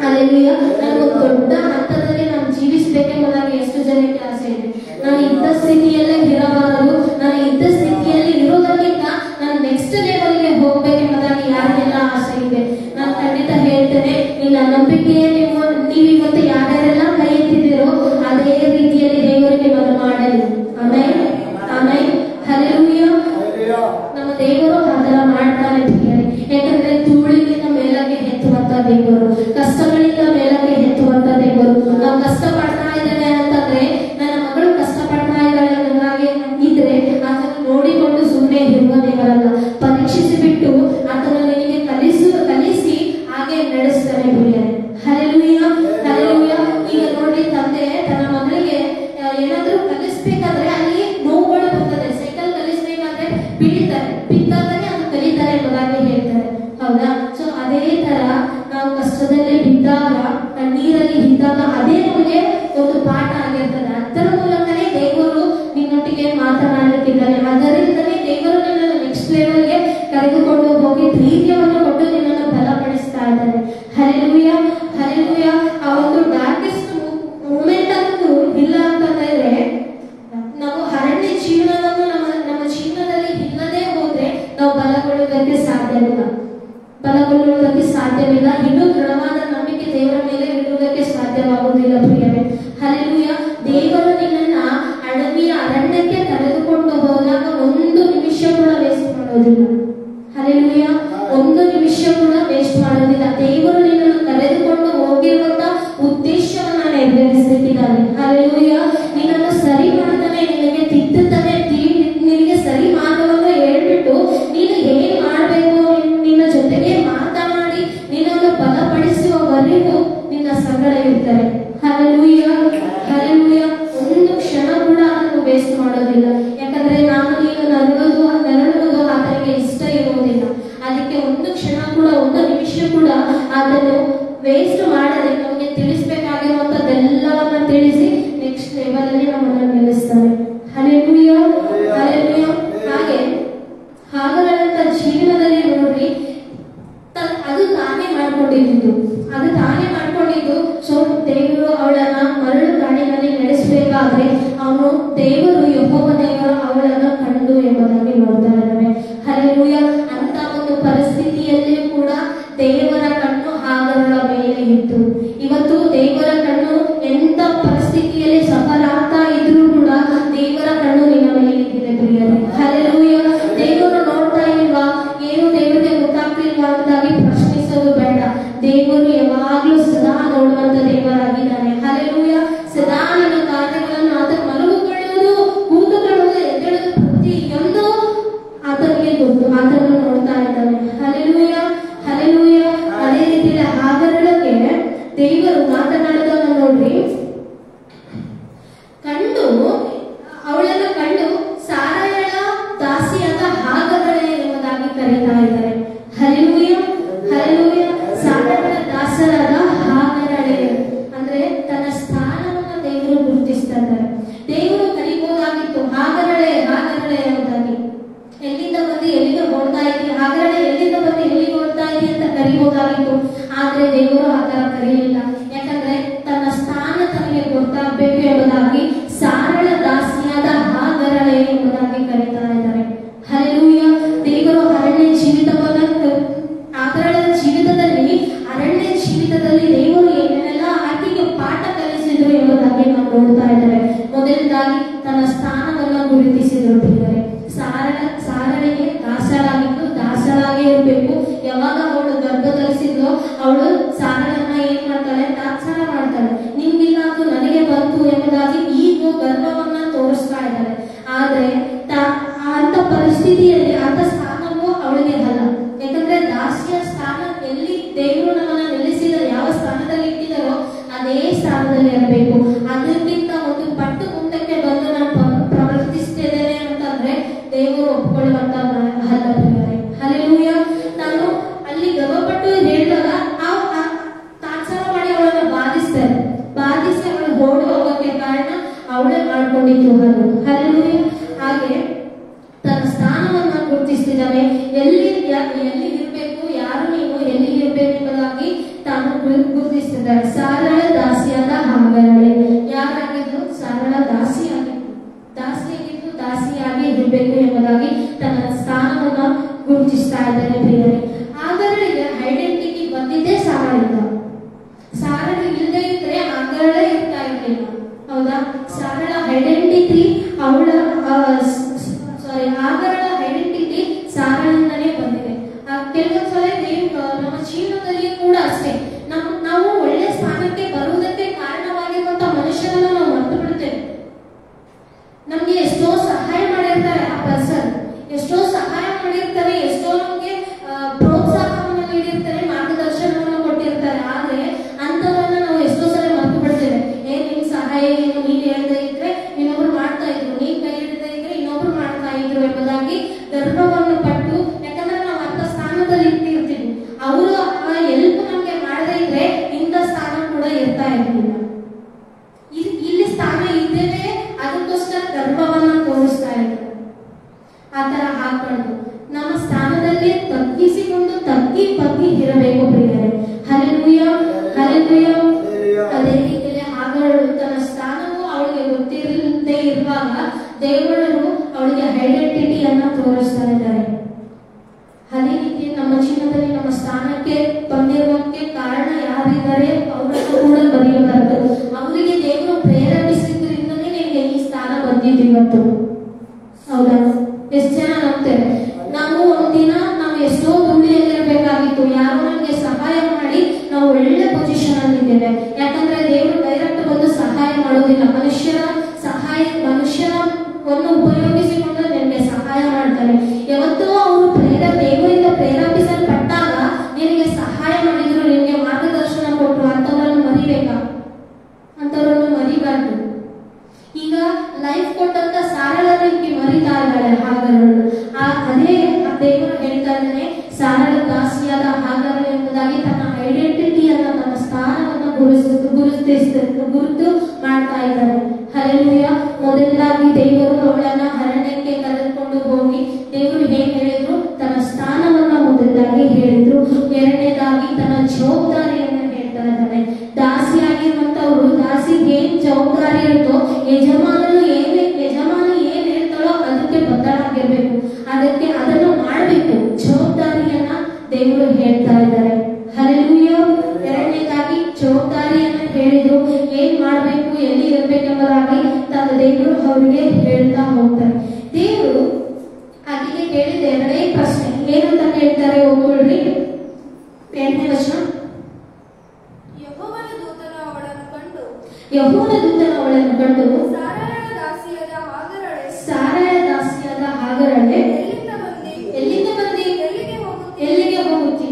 hallelujah. ನನಗೊಂದು ದೊಡ್ಡ ಹಂತದಲ್ಲಿ ನಾನು ಜೀವಿಸಬೇಕೆಂಬುದಾಗಿ ಎಷ್ಟು ಜನಕ್ಕೆ ಆಸೆ ಇದೆ. ನಾನು ಇದ್ದ ಸ್ಥಿತಿಯಲ್ಲೇ ಇರಬಾರದು, ನಾನು ಇದ್ದ ಸ್ಥಿತಿಯಲ್ಲಿ ಇರೋದಕ್ಕಿಂತ ನಾನು ನೆಕ್ಸ್ಟ್ ಲೆವೆಲ್ಗೆ ಹೋಗ್ಬೇಕೆಂಬುದಾಗಿ ಯಾರಿಗೆಲ್ಲ ಆಸೆ ಇದೆ? ನಾನು ಖಂಡಿತ ಹೇಳ್ತೇನೆ, ನಿನ್ನ ನಂಬಿಕೆಯೇ ನೀವು ಇವತ್ತು ಯಾರ್ಯಾರೆಲ್ಲ ಕೈ ಎತ್ತಿದ್ದೀರೋ ಅದೇ ರೀತಿಯಲ್ಲಿ ದೇವರು ನಿಮ್ಮನ್ನು ಮಾಡಲಿ. Amen, amen, hallelujah. ನಮ್ಮ ದೇವರು ಅದರ ಮಾಡ್ತಾನೆ ಪ್ರಿಯರೇ. ಯಾಕಂದ್ರೆ ಧೂಳಿನಿಂದ ಮೇಲಕ್ಕೆ ಎತ್ತುವಂತ ದೇವರು, ಕಷ್ಟಗಳಿಂದ ಮೇಲಕ್ಕೆ ಎತ್ತುವಂತ ದೇವರು. ನಾವು ಕಷ್ಟ ಪಡ್ತಾ ಇದ್ದೇವೆ ಅಂತಂದ್ರೆ, ನನ್ನ ಮಗಳು ಕಷ್ಟ ಪಡ್ತಾ ಇದ್ದಾಳೆ ಅನ್ನೋದಾಗಿ ಇದ್ರೆ ಅದನ್ನು ನೋಡಿಕೊಂಡು ಸುಮ್ಮನೆ ಇರುವ ದೇವರಲ್ಲ. ಪರೀಕ್ಷಿಸಿ ಬಿಟ್ಟು ಅದನ್ನು ನಿನಗೆ ಕಲಿಸಿ ಹಾಗೆ ನಡೆಸ್ತಾನೆ ಪ್ರಿಯರೇ. Hallelujah, hallelujah. ಈಗ ನೋಡಿ, ತಂದೆ ತನ್ನ ಮಗಳಿಗೆ ಏನಾದ್ರೂ ಕಲಿಸ್ಬೇಕಾದ್ರೆ ಅಲ್ಲಿ ನೋವುಗಳು ಬರ್ತದೆ. ಸೈಕಲ್ ಕಲಿಸ್ಬೇಕಾದ್ರೆ ಬಿದ್ದಾಗನೇ ಅದು ಕಲಿತಾರೆ ಎಂಬುದಾಗಿ ಹೇಳ್ತಾರೆ, ಹೌದಾ? ಸೊ ಅದೇ ತರ ನಾವು ಕಷ್ಟದಲ್ಲಿ ಬಿದ್ದಾಗ, ಕಣ್ಣೀರಲ್ಲಿ ಇದ್ದಾಗ ಅದೇ ನಮಗೆ ಒಂದು ಪಾಠ ಆಗಿರ್ತದೆ. ಅದರ ಮೂಲಕನೇ ದೇವರು ನಿನ್ನೊಟ್ಟಿಗೆ ಮಾತನಾಡಲಿಕ್ಕಿದ್ದಾನೆ. ಅದರಿಂದಲೇ ದೇವರು ನಿನ್ನನ್ನು ನೆಕ್ಸ್ಟ್ ಲೆವೆಲ್ಗೆ ಕರೆದುಕೊಂಡು ಹೋಗಿ ಧೈರ್ಯವನ್ನು ಕೊಟ್ಟು ನಿನ್ನನ್ನು ಬಲಪಡಿಸ್ತಾ ಇದ್ದಾನೆ. Hallelujah, hallelujah. ಆ ಒಂದು ಡಾರ್ಕೆಸ್ಟ್ ಮೂಮೆಂಟ್ ಅಂತೂ ಇಲ್ಲ ಅಂತಂದ್ರೆ, ನಾವು ಅರಣ್ಯ ಜೀವನವನ್ನು ನಮ್ಮ ಜೀವನದಲ್ಲಿ ಇಲ್ಲದೆ ಹೋದ್ರೆ ನಾವು ಬಲಗೊಳ್ಳುವುದಕ್ಕೆ ಸಾಧ್ಯವಿಲ್ಲ. ಇನ್ನೂ ದೃಢವಾದ ನಂಬಿಕೆ ದೇವರ ಮೇಲೆ ಇಡುವುದಕ್ಕೆ ಸಾಧ್ಯವಾಗುವುದಿಲ್ಲ ಪ್ರಿಯರೇ. ಹಲ್ಲೆಲೂಯ. ದೇವರು ನಿನ್ನನ್ನ ಅರಣ್ಯಕ್ಕೆ ಕರೆದುಕೊಂಡು ಹೋದಾಗ ಒಂದು ನಿಮಿಷ ಕೂಡ ವೇಸ್ಟ್ ಮಾಡೋದಿಲ್ಲ. ಹಲ್ಲೆಲೂಯ. ಒಂದು ನಿಮಿಷ ಕೂಡ ವೇಸ್ಟ್ ಮಾಡೋದಿಲ್ಲ. ದೇವರು ನಿನ್ನನ್ನು ಕರೆದುಕೊಂಡು ಹೋಗಿರುವಂತ ಉದ್ದೇಶವನ್ನ ನೆರವೇರಿಸಲಿಕ್ಕಿದ್ದಾನೆ. ಹಲ್ಲೆಲೂಯ. ನಿನ್ನನ್ನು ಸರಿ ಮಾಡ್ತಾನೆ, ನಿನಗೆ ತಿದ್ದುತ್ತಾನೆ, ನಿನಗೆ ಸರಿ ಮಾರ್ಗವನ್ನು ಹೇಳ್ಬಿಟ್ಟು ನೀನು ಏನ್ ಮಾಡ್ಬೇಕು ನಿನ್ನ ಜೊತೆಗೆ ಮಾತನಾಡಿ ನಿನ್ನನ್ನು ಬಲಪಡಿಸುವವರೆಗೂ ನಿನ್ನ ಸಂಗಡ ಇರ್ತಾರೆ. Hallelujah, hallelujah. ಒಂದು ಕ್ಷಣ ಕೂಡ ಅದನ್ನು ವೇಸ್ಟ್ ಮಾಡೋದಿಲ್ಲ. ಯಾಕಂದ್ರೆ ನಾನು ನೀನು ನರಳುವುದು ಆತನಿಗೆ ಇಷ್ಟ ಇರುವುದಿಲ್ಲ. ಅದಕ್ಕೆ ಒಂದು ಕ್ಷಣ ಕೂಡ, ಒಂದು ನಿಮಿಷ ಕೂಡ ಅದನ್ನು ವೇಸ್ಟ್ ಮಾಡದೆ ನಮಗೆ ತಿಳಿಸ್ಬೇಕಾಗಿರುವಂತದ್ದೆಲ್ಲವನ್ನ ತಿಳಿಸಿ ನೆಕ್ಸ್ಟ್ ಲೆವೆಲ್ ಅಲ್ಲಿ ನಮ್ಮನ್ನು ನಿಲ್ಲಿಸ್ತಾನೆ. Hallelujah, hallelujah. ಹಾಗರಂತ ಜೀವನದಲ್ಲಿ ನೋಡ್ರಿ, ಅದು ತಾನೇ ಮಾಡ್ಕೊಂಡಿದ್ದು. ಸೊ ದೇವರು ಅವಳನ್ನ ಮರಳು ಕಾಡಿನಲ್ಲಿ ನಡೆಸಬೇಕಾದ್ರೆ ಅವನು ದೇವರು, ಯೆಹೋವ ದೇವರು ಅವಳನ್ನ ಕಂಡು ಎಂಬುದಾಗಿ ನೋಡ್ತಾ ಇದ್ದಾನೆ. ಹಲ್ಲೆಲೂಯ. ಅಂತ ಒಂದು ಪರಿಸ್ಥಿತಿಯಲ್ಲಿ ಕೂಡ ದೇವರ ಕಣ್ಣು ಹಾಗರಳ ಮೇಲೆ ಇತ್ತು. ಇವತ್ತು ದೇವರ ಕಣ್ಣು ಎಂತ ಪರಿಸ್ಥಿತಿಯಲ್ಲಿ ಸಫಲ ಆಗ್ತಾ ಇದ್ರೂ ಕೂಡ ದೇವರ ಕಣ್ಣು ನಿನ್ನ ಮೇಲೆ ಇದೆ ಪ್ರಿಯರೇ. ಹಲ್ಲೆಲೂಯ. ದೇವರು ನೋಡ್ತಾ ಇಲ್ವಾ, ಏನು ದೇವರಿಗೆ ಗೊತ್ತಾಗ್ತಿಲ್ವಾ ಅಂತಾಗಿ ಪ್ರಶ್ನಿಸೋದು ಬೇಡ. ದೇವರು ಯಾವಾಗ್ಲೂ ಸದಾ ನೋಡುವಂತ ದೇವರಾಗಿದ್ದಾನೆ. ಹಲ್ಲೆಲೂಯ. ಸದಾ ನಿನ್ನ ಕಾರ್ಯಗಳನ್ನು ಆತ ಮಲಗುಕೊಳ್ಳುವುದು, ಕೂತುಕೊಳ್ಳುವುದು, ಎದ್ದೇಳುವುದು ಪ್ರತಿಯೊಂದು ಆತನಿಗೆ ಗೊತ್ತು. ಆತನನ್ನು ನೋಡ್ತಾ ಇದ್ದಾನೆ. Hallelujah, hallelujah. ಅದೇ ರೀತಿಯಲ್ಲಿ ಹಾಗರಳಕ್ಕೆ ದೇವರು ಮಾತನಾಡೋದನ್ನು ನೋಡ್ರಿ, ಅವಳನ್ನು ಕಂಡು ಸಾರಯಳ ದಾಸಿಯಾದ ಹಾಗರಳೆ ಎಂಬುದಾಗಿ ಕರೀತಾ ಇದ್ದಾರೆ. ಹಲ್ಲೆಲೂಯ. ದೇವರು ಆ ತರ ಕರೆಯಲಿಲ್ಲ. ಯಾಕಂದ್ರೆ ತನ್ನ ಸ್ಥಾನ ತನಗೆ ಗೊತ್ತಾಗಬೇಕು ಎಂಬುದಾಗಿ ಸಾರಳ ದಾಸಿಯಾದ ಹಾಗರಳೆ ಎಂಬುದಾಗಿ ಕರೀತಾ ಇದ್ದಾರೆ. ಹಲ್ಲೆಲೂಯಾ. ದೇವರು ಅರಣ್ಯ ಜೀವಿತದಲ್ಲಿ ದೇವರು ಏನೆಲ್ಲ ಆಕೆಗೆ ಪಾಠ ಕಲಿಸಿದ್ರು ಎಂಬುದಾಗಿ ನಾವು ನೋಡ್ತಾ ಇದ್ದೇವೆ. ಮೊದಲನೇದಾಗಿ ತನ್ನ ಸ್ಥಾನವನ್ನ ಗುರುತಿಸಿದ್ರು ಪ್ರಿಯರೇ. ಸಾರಳಿಗೆ ದಾಸಳಾಗಿ ಇರಬೇಕು. ಯಾವಾಗ ಅವಳು ಗರ್ಭ ಧರಿಸಿದ್ಲೋ ಅವಳು ಸಾರಳನ್ನ ಏನ್ ಮಾಡ್ತಾಳೆ, ತಾತ್ಸಾರ ಮಾಡ್ತಾಳೆ. ನಿಮ್ಗಿಲ್ಲ ಅದು ನನಗೆ ಬಂತು ಎಂಬುದಾಗಿ ಈಗ ಗರ್ಭವನ್ನ ತೋರಿಸ್ತಾ ಇದ್ದಾಳೆ. ಆದ್ರೆ ಅಂತ ಪರಿಸ್ಥಿತಿಯಲ್ಲಿ ಅಂತ ಸ್ಥಾನವೂ ಅವಳಿಗೆ ಅಲ್ಲ. ಯಾಕಂದ್ರೆ ದಾಸಿಯ ಸ್ಥಾನ ಎಲ್ಲಿ ದೇವರು ನಮ್ಮನ್ನ ನಿಲ್ಲಿಸಿದ, ಯಾವ ಸ್ಥಾನದಲ್ಲಿ ಇಟ್ಟಿದಾರೋ ಅದೇ ಸ್ಥಾನದಲ್ಲಿ ಇರಬೇಕು. ಅದಕ್ಕಿಂತ ಒಂದು ಪಟ್ಟು ಮುಂದಕ್ಕೆ ಬಂದು ನಾನು ಪ್ರವರ್ತಿಸ್ತೇನೆ ಅಂತಂದ್ರೆ ದೇವರು ಒಪ್ಕೊಳ್ಳುವಂತ ಅಲ್ಲ ಪ್ರಿಯರೇ. ಹಲ್ಲೆಲೂಯಾ. ನಾನು ಅಲ್ಲಿ ಗರ್ವಪಟ್ಟು ಹೇಳಿದಾಗ ತಾತ್ಸಾರ ಮಾಡಿ ಅವಳನ್ನ ಬಾಧಿಸಿ ಅವಳು ಓಡಿ ಹೋಗೋಕೆ ಕಾರಣ ಅವಳೇ ಮಾಡ್ಕೊಂಡಿತ್ತು ಅದು. ಹಲ್ಲೆಲೂಯಾ. ಹಾಗೆ ತನ್ನ ಸ್ಥಾನವನ್ನ ಗುರುತಿಸ್ತಿದ್ದಾನೆ. ಎಲ್ಲಿ ಇರಬೇಕು, ಯಾರು ನೀವು ಎಲ್ಲಿ ಇರಬೇಕು ಎಂಬುದಾಗಿ ತಾನು ಗುರುತಿಸ್ತಿದ್ದಾಳೆ. ಸಾರಳ ದಾಸಿಯಾದ ಹಾಗರಳೆ ಯಾರಾಗಿದ್ದು ಸಾರಳ ದಾಸಿಯಾಗಿ ಇರಬೇಕು ಎಂಬುದಾಗಿ ತನ್ನ ಸ್ಥಾನವನ್ನ ಗುರುತಿಸ್ತಾ ಇದ್ದಾನೆ ಪ್ರಿಯರೇ. ಹಾಗರಳಿಗೆ ಐಡೆಂಟಿಟಿ ಬಂದಿದ್ದೇ ಸಾರಳಿಂದ. ಸಾರಳ ಇಲ್ಲದೆ ಇದ್ರೆ ಹಾಗರಳೆ ಇರ್ತಾ ಇರಲಿಲ್ಲ. ಹೌದಾ? ಸಾರಳ ಐಡೆಂಟಿಟಿ ಹಾಗರಳ ಐಡೆಂಟಿಟಿ ಸಾರಳಿಂದನೇ ಬಂದಿದೆ. ಕೆಲವೊಂದ್ಸಲ ನಮ್ಮ ಜೀವನದಲ್ಲಿ ಕೂಡ ಅಷ್ಟೇ ನಾವು ಒಳ್ಳೆ ಸ್ಥಾನಕ್ಕೆ ಬರುವುದಕ್ಕೆ ಕಾರಣವಾಗಿರುವಂತ ಮನುಷ್ಯರನ್ನ ನಾವು ಮರೆತು ಬಿಡ್ತೇವೆ. ನಮ್ಗೆ ಎಷ್ಟೋ ಸಹಾಯ ಮಾಡಿರ್ತಾರೆ ಆ ಪರ್ಸನ್, ಎಷ್ಟೋ ಸಹಾಯ ಮಾಡಿರ್ತಾರೆ, ಎಷ್ಟೋ ನಮ್ಗೆ ಪ್ರೋತ್ಸಾಹವನ್ನು ನೀಡಿರ್ತಾರೆ, ಮಾರ್ಗದರ್ಶನವನ್ನು ಕೊಟ್ಟಿರ್ತಾರೆ. ಆದ್ರೆ ಅಂತವನ್ನ ನಾವು ಎಷ್ಟೋ ಸಲ ಮರೆತು ಬಿಡ್ತೇವೆ. ನಿಮ್ ಸಹಾಯ ಏನು, ನೀನ್ ಹೇಳ್ತಾ ಇದ್ರೆ ಇನ್ನೊಬ್ರು ಮಾಡ್ತಾ ಇದ್ರು, ನೀನ್ ಕೈ ಹಿಡಿತಾ ಇದ್ರೆ ಇನ್ನೊಬ್ರು ಮಾಡ್ತಾ ಇದ್ರು ಎಂಬುದಾಗಿ ಗರ್ವವನ್ನು ಪಟ್ಟು, ಯಾಕಂದ್ರೆ ನಾವು ಅಂತ ಸ್ಥಾನದಲ್ಲಿ ಇರ್ತೀವಿ. ಅವರು ಆ ಎಲ್ಪ್ ನಮ್ಗೆ ಮಾಡದೇ ಇದ್ರೆ ಇಂಥ ಸ್ಥಾನ ಕೂಡ ಇರ್ತಾ ಇರ್ಲಿಲ್ಲ. ಇಲ್ಲಿ ಸ್ಥಾನ ಇದ್ದೇವೆ, ಅದಕ್ಕೋಸ್ಕರ ಗರ್ವವನ್ನ ತೋರಿಸ್ತಾ ಇದ್ದಾರೆ. ಆತರ ಹಾಕೊಂಡು ನಮ್ಮ ಸ್ಥಾನದಲ್ಲಿ ತಗ್ಗಿಸಿಕೊಂಡು ಬಗ್ಗಿ ಇರಬೇಕು ಪ್ರಿಯರೇ. ಹಲ್ಲೆಲೂಯಾ. ಹಲ್ಲೆಲೂಯಾ. ಅದೇ ರೀತಿಯಲ್ಲಿ ಹಾಗರಳು ತನ್ನ ಸ್ಥಾನವು ಅವಳಿಗೆ ಗೊತ್ತಿರದೇ ಇರುವಾಗ ದೇವರು ಅವಳಿಗೆ ಐಡೆಂಟಿಟಿಯನ್ನ ತೋರಿಸ್ತಾ ಇದ್ದಾರೆ. ಅದೇ ರೀತಿ ನಮ್ಮ ಜೀವನದಲ್ಲಿ ನಮ್ಮ ಸ್ಥಾನಕ್ಕೆ ಬಂದಿರುವುದಕ್ಕೆ ಕಾರಣ ಯಾರಿದ್ದಾರೆ ಅವರನ್ನು ಕೂಡ ಬರೆಯಬಾರದು. ಅವರಿಗೆ ದೇವರು ಪ್ರೇರೇಪಿಸಿದ್ರಿಂದಲೇ ನಿಮಗೆ ಈ ಸ್ಥಾನ ಬಂದಿದೆ ಇವತ್ತು. ಹೌದಾ? ಎಷ್ಟು ಜನ ನಂಬ್ತೇವೆ ನಾವು ಒಂದಿನ ನಾವು ಎಷ್ಟೋ ದುಡಿಯಲ್ಲಿರ್ಬೇಕಾಗಿತ್ತು, ಯಾರೋ ನಮ್ಗೆ ಸಹಾಯ ಮಾಡಿ ನಾವು ಒಳ್ಳೆ ಪೊಸಿಷನ್ ಅಲ್ಲಿ ಇದ್ದೇವೆ. ಯಾಕಂದ್ರೆ ದೇವರು ಡೈರೆಕ್ಟ್ ಬಂದು ಸಹಾಯ ಮಾಡೋದಿಲ್ಲ. ಮನುಷ್ಯನನ್ನು ಉಪಯೋಗಿಸಿಕೊಂಡು ನಿಮಗೆ ಸಹಾಯ ಮಾಡ್ತಾರೆ. ಯಾವತ್ತೂ ಅವರು ದೇವರಿಂದ ಪ್ರೇರೇಪಿಸಲ್ಪಟ್ಟಾಗ ನಿನಗೆ ಸಹಾಯ ಮಾಡಿದ್ರು, ನಿನಗೆ ಮಾರ್ಗದರ್ಶನ ಕೊಟ್ಟರು. ಅಂತವರನ್ನು ಮರಿಬಾರ್ದು. ಈಗ ಲೈಫ್ ಕೊಟ್ಟಂತ ಸಾರಳನಿಗೆ ಮರಿತಾ ಇದ್ದಾಳೆ ಹಾಗರಳು. ಅದೇ ದೇವರು ಹೇಳ್ತಾ ಇದ್ದಾನೆ, ಸಾರಳ ದಾಸಿಯಾದ ಹಾಗರಳು ಎಂಬುದಾಗಿ ತನ್ನ ಐಡೆಂಟಿಟಿಯನ್ನ, ತನ್ನ ಸ್ಥಾನವನ್ನ ಗುರುತು ಮಾಡ್ತಾ ಇದ್ದಾರೆ. ಹಲ್ಲೆಲೂಯಾ. ಮೊದಲನೇದಾಗಿ ದೇವರು ಅವಳನ್ನ ಅರಣ್ಯಕ್ಕೆ ಕರೆದುಕೊಂಡು ಹೋಗಿ ದೇವರು ಏನ್ ಹೇಳಿದ್ರು, ತನ್ನ ಸ್ಥಾನವನ್ನ ಮೊದಲದಾಗಿ ಹೇಳಿದ್ರು. ಎರಡನೇದಾಗಿ ತನ್ನ ಜವಾಬ್ದಾರಿಯನ್ನ ಹೇಳ್ತಾ ಇದ್ದಾನೆ. ದಾಸಿಯಾಗಿರುವಂತವ್ರು, ದಾಸಿಗೆ ಏನ್ ಜವಾಬ್ದಾರಿ ಇರುತ್ತೋ, ಯಜಮಾನಿ ಏನ್ ಹೇಳ್ತಾಳೋ ಅದಕ್ಕೆ ಬದ್ಧರಾಗಿರ್ಬೇಕು, ಅದನ್ನು ಮಾಡಬೇಕು. ಜವಾಬ್ದಾರಿಯನ್ನ ದೇವರು ಹೇಳ್ತಾ ಇದ್ದಾರೆ. ಹಲ್ಲೆಲೂಯಾ. ಎರಡನೇದಾಗಿ ಜವಾಬ್ದಾರಿಯನ್ನ ಹೇಳಿದ್ರು, ಏನ್ ಮಾಡ್ಬೇಕು, ಎಲ್ಲಿ ಇರಬೇಕೆಂಬುದಾಗಿ ತನ್ನ ದೇವರು ಅವರಿಗೆ ಹೇಳ್ತಾ ಹೋಗ್ತಾರೆ. ದೇವರು ಆಕೆಗೆ ಕೇಳಿದ ಎರಡೇ ಪ್ರಶ್ನೆ ಏನಂತ ಹೇಳ್ತಾರೆ ಓದ್ಕೊಳ್ರಿ. 8ನೇ ವಚನ. ಯೆಹೋವನ ದೂತನು ಅವಳನ್ನು ಕಂಡು ಸಾರಳ ದಾಸಿಯಾದ ಹಾಗರಳೆ ಎಲ್ಲಿಂದ ಬಂದಿ, ಎಲ್ಲಿಗೆ ಹೋಗುತ್ತಿ,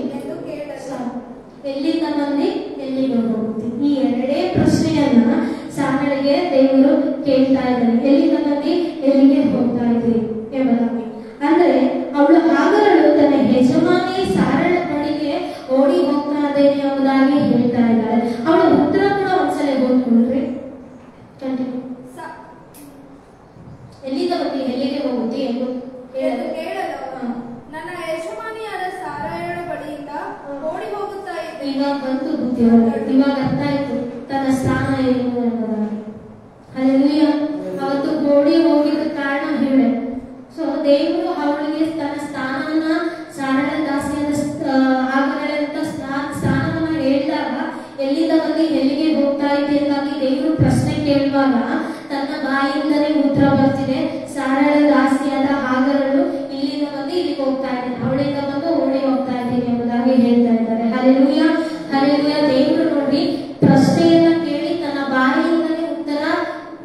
ಎಲ್ಲಿಂದ ಬಂದಿ, ಎಲ್ಲಿಗೆ ಹೋಗುತ್ತಿ. ಈ ಎರಡೇ ಪ್ರಶ್ನೆಯನ್ನ ಸಾರಳಿಗೆ ದೇವರು ಕೇಳ್ತಾ ಇದ್ದಾರೆ. ಎಲ್ಲಿಂದ ಬಂದಿ, ಎಲ್ಲಿಗೆ ಹೋಗ್ತಾ ಇದ್ರಿ ಎಂಬುದಾಗಿ. ಅಂದ್ರೆ ಅವಳು ಹಾಗರಳು ತನ್ನ ಯಜಮಾನಿ ಸಾರಳ ಬಳಿಗೆ ಓಡಿ ಹೋಗ್ತಾ ಇದ್ದೇನೆ ಎಂಬುದಾಗಿ ಹೇಳ್ತಾ ಇದ್ದಾಳೆ. ಅವಳ ಉತ್ತರ ಕೂಡ ಒಂದ್ಸಲ ಓದ್ಕೊಳ್ರಿ. ಕಂಟಿನ್ಯೂ. ಎಲ್ಲಿಂದ ಬಂದಿ, ಎಲ್ಲಿಗೆ ಹೋಗುತ್ತಿ ಎಂದು ನನ್ನ ಯಜಮಾನಿಯಾದ ಸಾರಳ ಬಳಿಯಿಂದ ಓಡಿ ಹೋಗುತ್ತಾ ಇದ್ದೆ. ಈಗ ಬಂತು ಇವಾಗ ಅರ್ಥ ಆಯ್ತು ತನ್ನ ಸ್ಥಾನ ಏನು ಎಂಬುದಾಗಿ. ಹಲ್ಲೆಲೂಯಾ. ಅವತ್ತು ಗೋಡಿ ಹೋಗಿದ್ದ ಕಾರಣ ಹೇಳೆ. ಸೊ ದೇವರು ಅವಳಿಗೆ ತನ್ನ ಸ್ಥಾನವನ್ನ ಸಾರಳ ದಾಸಿಯಾದ ಆಗಲಂತ ಸ್ಥಾನವನ್ನ ಹೇಳಿದಾಗ ಎಲ್ಲಿಂದ ಬಂದು ಎಲ್ಲಿಗೆ ಹೋಗ್ತಾ ಇದೆ ಎಂದಾಗಿ ದೇವರು ಪ್ರಶ್ನೆ ಕೇಳುವಾಗ ತನ್ನ ಬಾಯಿಂದಲೇ ಉತ್ತರ ಬರ್ತಿದೆ. ಸಾರಳ ದಾಸಿಯಾದ ಆಗರಳು ಇಲ್ಲಿಂದ ಬಂದು ಇಲ್ಲಿಗೆ ಹೋಗ್ತಾ ಇದ್ದೇನೆ, ಅವಳಿಂದ ಬಂದು ಓಡಿ ಹೋಗ್ತಾ ಇದ್ದೀನಿ ಎಂಬುದಾಗಿ ಹೇಳ್ತಾ ಇದ್ದಾರೆ. ಹಲ್ಲೆಲೂಯಾ. ಹಲ್ಲೆಲೂಯಾ. ದೇವರು ನೋಡಿ ಪ್ರಶ್ನೆಯನ್ನ ಕೇಳಿ ತನ್ನ ಬಾಯಿಯಿಂದಲೇ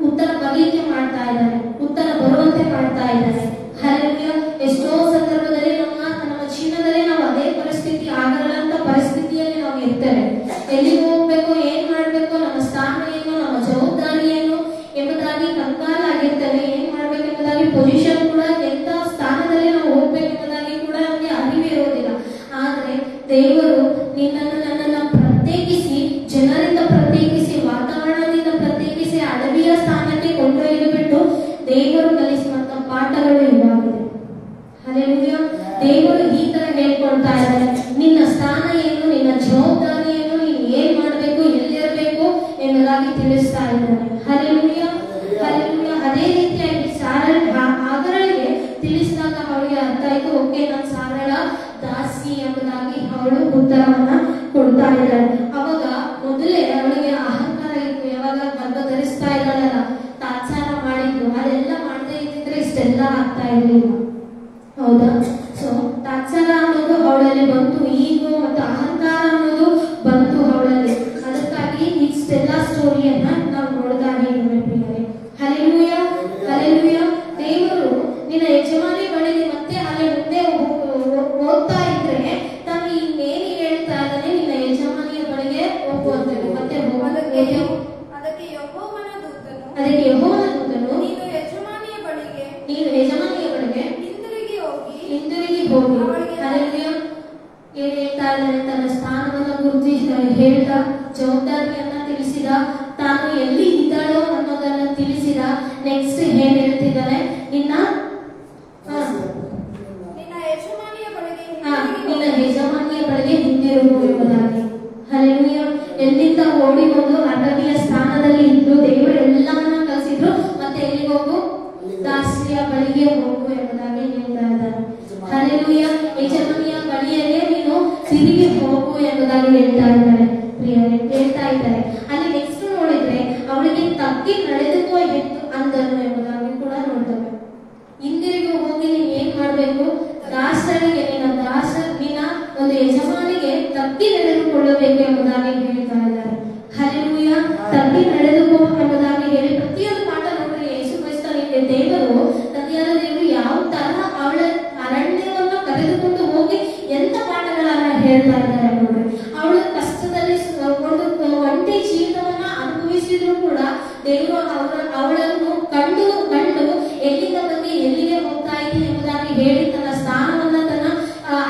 ಉತ್ತರ ಬರಲಿಕ್ಕೆ ಮಾಡ್ತಾ ಇದ್ದಾರೆ, ಉತ್ತರ ಬರುವಂತೆ ಮಾಡ್ತಾ ಇದ್ದಾರೆ. ಹಲ್ಲೆಲೂಯಾ. ಎಷ್ಟೋ ಸಂದರ್ಭದಲ್ಲಿ ನಮ್ಮ ಜೀವನದಲ್ಲಿ ನಾವು ಅದೇ ಪರಿಸ್ಥಿತಿ ಆಗರಂತ ಪರಿಸ್ಥಿತಿಯಲ್ಲಿ ನಾವು ಇರ್ತೇವೆ. ಎಲ್ಲಿಗೆ ಹೋಗ್ಬೇಕು, ಏನ್ ಮಾಡ್ಬೇಕು, ನಮ್ಮ ಸ್ಥಾನ ಏನು, ನಮ್ಮ ಜವಾಬ್ದಾರಿ ಏನು ಎಂಬುದಾಗಿ ಕಂಗಾಲ ಆಗಿರ್ತೇವೆ. ಏನ್ ಮಾಡ್ಬೇಕು ಎಂಬುದಾಗಿ ಪೊಸಿಷನ್ ಕೂಡ ಎಂತ ಸ್ಥಾನದಲ್ಲಿ ನಾವು ಹೋಗ್ಬೇಕು ಎಂಬುದಾಗಿ ಕೂಡ ನಮಗೆ ಅರಿವು ಇರೋದಿಲ್ಲ. ಆದ್ರೆ ದೇವರು ನಿನ್ನನ್ನು ನನ್ನನ್ನು ಪ್ರತ್ಯೇಕಿಸಿ, ಜನರಿಂದ ಪ್ರತ್ಯೇಕಿಸಿ, ವಾತಾವರಣದಿಂದ ಪ್ರತ್ಯೇಕಿಸಿ ಅಡವಿಯ ಸ್ಥಾನಕ್ಕೆ ಕೊಂಡೊಯ್ದು ಬಿಟ್ಟು ದೇವರು ಕಲಿಸುವಂತ ಪಾಠಗಳು ಇವಾಗಿದೆ. ಹಲ್ಲೆಲೂಯಾ. ದೇವರು ಈ ತರ ಹೇಳ್ಕೊಳ್ತಾ ಇದ್ದಾರೆ, ನಿನ್ನ ಸ್ಥಾನ ಏನು, ನಿನ್ನ ಜವಾಬ್ದಾರಿ ಏನು, ನೀನು ಏನ್ ಮಾಡ್ಬೇಕು, ಎಲ್ಲಿರಬೇಕು ಎಂಬುದಾಗಿ ತಿಳಿಸ್ತಾ ಇದ್ದಾನೆ. ಹಲ್ಲೆಲೂಯಾ. ಹಲ್ಲೆಲೂಯಾ. ಅದೇ ರೀತಿಯಾಗಿ ಆಗರಳಿಗೆ ತಿಳಿಸಿದಾಗ ಅವಳಿಗೆ ಅರ್ಥ ಆಯ್ತು, ಓಕೆ ನಾನು ಸಾರಳ ದಾಸಿ ಎಂಬುದಾಗಿ ಅವಳು ಉತ್ತರವನ್ನ ಕೊಡ್ತಾ ಇದ್ದಾಳೆ. ಅವಾಗ ಮೊದಲೇ ಅವಳಿಗೆ ಅಹಂಕಾರ ಇತ್ತು. ಯಾವಾಗ ಗರ್ಭ ಧರಿಸ್ತಾ ಇದ್ದಾಳಲ್ಲ, ತಾತ್ಸಾರ ಮಾಡಿದ್ದು ಅದೆಲ್ಲ ಮಾಡದೇ ಇದ್ದಿದ್ರೆ ಇಷ್ಟೆಲ್ಲ ಆಗ್ತಾ ಇರ್ಲಿಲ್ಲ. ಹೌದಾ? ಸೊ ತಾತ್ಸಾರ ಅನ್ನೋದು ಅವಳಲ್ಲಿ ಬಂತು, ಈಗೋ ಮತ್ತು ಅಹಂಕಾರ ಅನ್ನೋದು ಬಂತು ಅವಳಲ್ಲಿ. ಅದಕ್ಕಾಗಿ ಇಷ್ಟೆಲ್ಲ ಸ್ಟೋರಿಯನ್ನ ನಾವು ನೋಡ್ತಾ ಇದ್ದೀವಿ. ಹಲ್ಲೆಲೂಯಾ. ಹಲ್ಲೆಲೂಯಾ. ದೇವರು ನಿನ್ನ ಯಜಮಾನಿ ಬಳಿಗೆ ಮತ್ತೆ ಅಲ್ಲೇ ಮುಂದೆ ಹೋಗ್ತಾ ಇದ್ರೆ ತಾನು ಇನ್ನೇನು ಹೇಳ್ತಾ ಇದ್ದಾನೆ, ನಿನ್ನ ಯಜಮಾನಿಯ ಬಳಿಗೆ ಹೋಗುವಂತೇಳಿ ಮತ್ತೆ ಅದಕ್ಕೆ ಯೆಹೋವನ ದೂತನು ನೀನು ಯಜಮಾನಿಯ ಬಳಿಗೆ ಹಿಂದಿರುಗಿ ಹೋಗಿ ಹಲ್ಲೆಲೂಯಾ. ಏನ್ ಹೇಳ್ತಾ ಇದ್ದಾನೆ, ತನ್ನ ಸ್ಥಾನವನ್ನ ಗುರುತಿಸಿ ಹೇಳ್ತಾ ಜವಾಬ್ದಾರಿಯನ್ನ ತಿಳಿಸಿದ, ತಾನು ಎಲ್ಲಿ ಇದ್ದಾಳೋ ಅನ್ನೋದನ್ನ ತಿಳಿಸಿದ. ನೆಕ್ಸ್ಟ್ ಏನ್ ಹೇಳ್ತಿದ್ದಾನೆ, ನಿನ್ನ ಯಜಮಾನಿಯ ಬಳಿಗೆ ಹಿಂದಿರುಗು ಎಂಬುದಾಗಿ. ಹಲ್ಲೆಲೂಯಾ. ಎಲ್ಲಿಂದ ಓಡಿ ಬಂದು ಅಡವಿಯ ಸ್ಥಾನದಲ್ಲಿ ಇದ್ದು ದೇವರು ಎಲ್ಲವನ್ನ ಕಲಿಸಿದ್ರು, ಮತ್ತೆ ಎಲ್ಲಿಗೆ ಹೋಗು, ದಾಸಿಯ ಬಳಿಗೆ ಹೋಗು ಎಂಬುದಾಗಿ ಹೇಳ್ತಾ ಇದ್ದಾರೆ. ಹಲ್ಲೆಲೂಯಾ. ಯಜಮಾನಿಯ ಬಳಿಯಲ್ಲೇ ನೀನು ತಿರುಗಿ ಹೋಗು ಎಂಬುದಾಗಿ ಹೇಳ್ತಾ ಇದ್ದಾರೆ. ಪ್ರಿಯರೇ, ಹೇಳ್ತಾ ಇದ್ದಾರೆ. ಅಲ್ಲಿ ನೆಕ್ಸ್ಟ್ ನೋಡಿದ್ರೆ ಅವಳಿಗೆ ತಗ್ಗಿ ನಡೆದುಕೋ ಎಂದು ಅಂದನು ಎಂಬುದಾಗಿ ಕೂಡ ನೋಡ್ತೇವೆ. ಹಿಂದಿರುಗಿ ಹೋಗಿ ನೀನ್ ಏನ್ ಮಾಡ್ಬೇಕು, ದಾಸರಿಗೆ ನಿನ್ನ ಒಂದು ಯಜಮಾನಿಗೆ ತಗ್ಗಿ ನಡೆದುಕೊಳ್ಳಬೇಕು ಎಂಬುದಾಗಿ ಹೇಳ್ತಾ ಇದ್ದಾರೆ. ಹಲ್ಲೆಲೂಯಾ. ತಗ್ಗಿ ನಡೆದುಕೋ ಎಂಬುದಾಗಿ ಹೇಳಿ ಪ್ರತಿಯೊಂದು ಪಾಠ ನೋಡ್ರಿ. ಯೇಸು ಕ್ರಿಸ್ತನಿಗೆ ದೇವರು, ತಂದೆಯಾದ ದೇವರು ಯಾವ ತರ ಅವಳ ಅರಣ್ಯವನ್ನ ಕರೆದುಕೊಂಡು ಹೋಗಿ ಎಂತ ಪಾಠಗಳನ್ನ ಹೇಳ್ತಾ ಇದ್ದಾರೆ ನೋಡ್ರಿ. ಅವಳ ಕಷ್ಟದಲ್ಲಿ ಒಂದು ಒಂಟಿ ಜೀವಿತವನ್ನ ಅನುಭವಿಸಿದ್ರು ಕೂಡ ದೇವರು ಅವಳನ್ನು ಕಂಡು ಎಲ್ಲಿಂದ ಬಂದು ಎಲ್ಲಿಗೆ ಹೋಗ್ತಾ ಇದ್ದೀನಿ ಎಂಬುದಾಗಿ ಹೇಳಿ ತನ್ನ ಸ್ಥಾನವನ್ನ, ತನ್ನ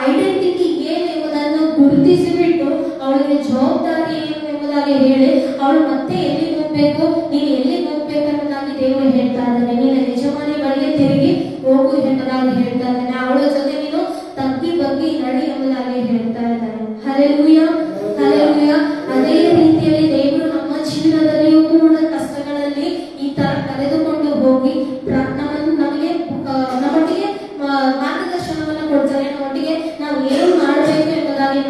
ಐಡೆಂಟಿಟಿ ಏನು ಎಂಬುದನ್ನು ಗುರುತಿಸಿಬಿಟ್ಟು ಅವಳಿಗೆ ಜವಾಬ್ದಾರಿ ಏನು ಎಂಬುದಾಗಿ ಹೇಳಿ ಅವಳು ಮತ್ತೆ ಎಲ್ಲಿಗೆ ಹೋಗ್ಬೇಕು, ನೀನು ಎಲ್ಲಿಗೆ ಹೋಗ್ಬೇಕು ಎಂಬುದಾಗಿ ದೇವರು ಹೇಳ್ತಾ ಇದ್ದಾನೆ. ನಿನ್ನ ಯಜಮಾನಿ ಬಳಿಗೆ ತಿರುಗಿ ಹೋಗು ಎಂಬುದಾಗಿ ಹೇಳ್ತಾ ಇದ್ದಾನೆ. ಅವಳ ಜೊತೆ ನೀನು ತಗ್ಗಿ ಬಗ್ಗಿ ನಡಿ ಎಂಬುದಾಗಿ ಹೇಳ್ತಾ ಇದ್ದಾನೆ. ಹಲ್ಲೆಲೂಯಾ. ಹಲ್ಲೆಲೂಯಾ. ಅದೇ ರೀತಿಯಲ್ಲಿ ದೇವರು ನಮ್ಮ ಜೀವನದಲ್ಲಿಯೂ ಕೂಡ ಕಷ್ಟಗಳಲ್ಲಿ ಈ ತರ ಕರೆದುಕೊಂಡು ಹೋಗಿ ನಮ್ಮೊಟ್ಟಿಗೆ ಮಾರ್ಗದರ್ಶನವನ್ನ ಕೊಡ್ತಾರೆ. ನಮ್ಮೊಟ್ಟಿಗೆ ನಾವು ಏನು ಮಾಡಬೇಕು ಎಂಬುದಾಗಿ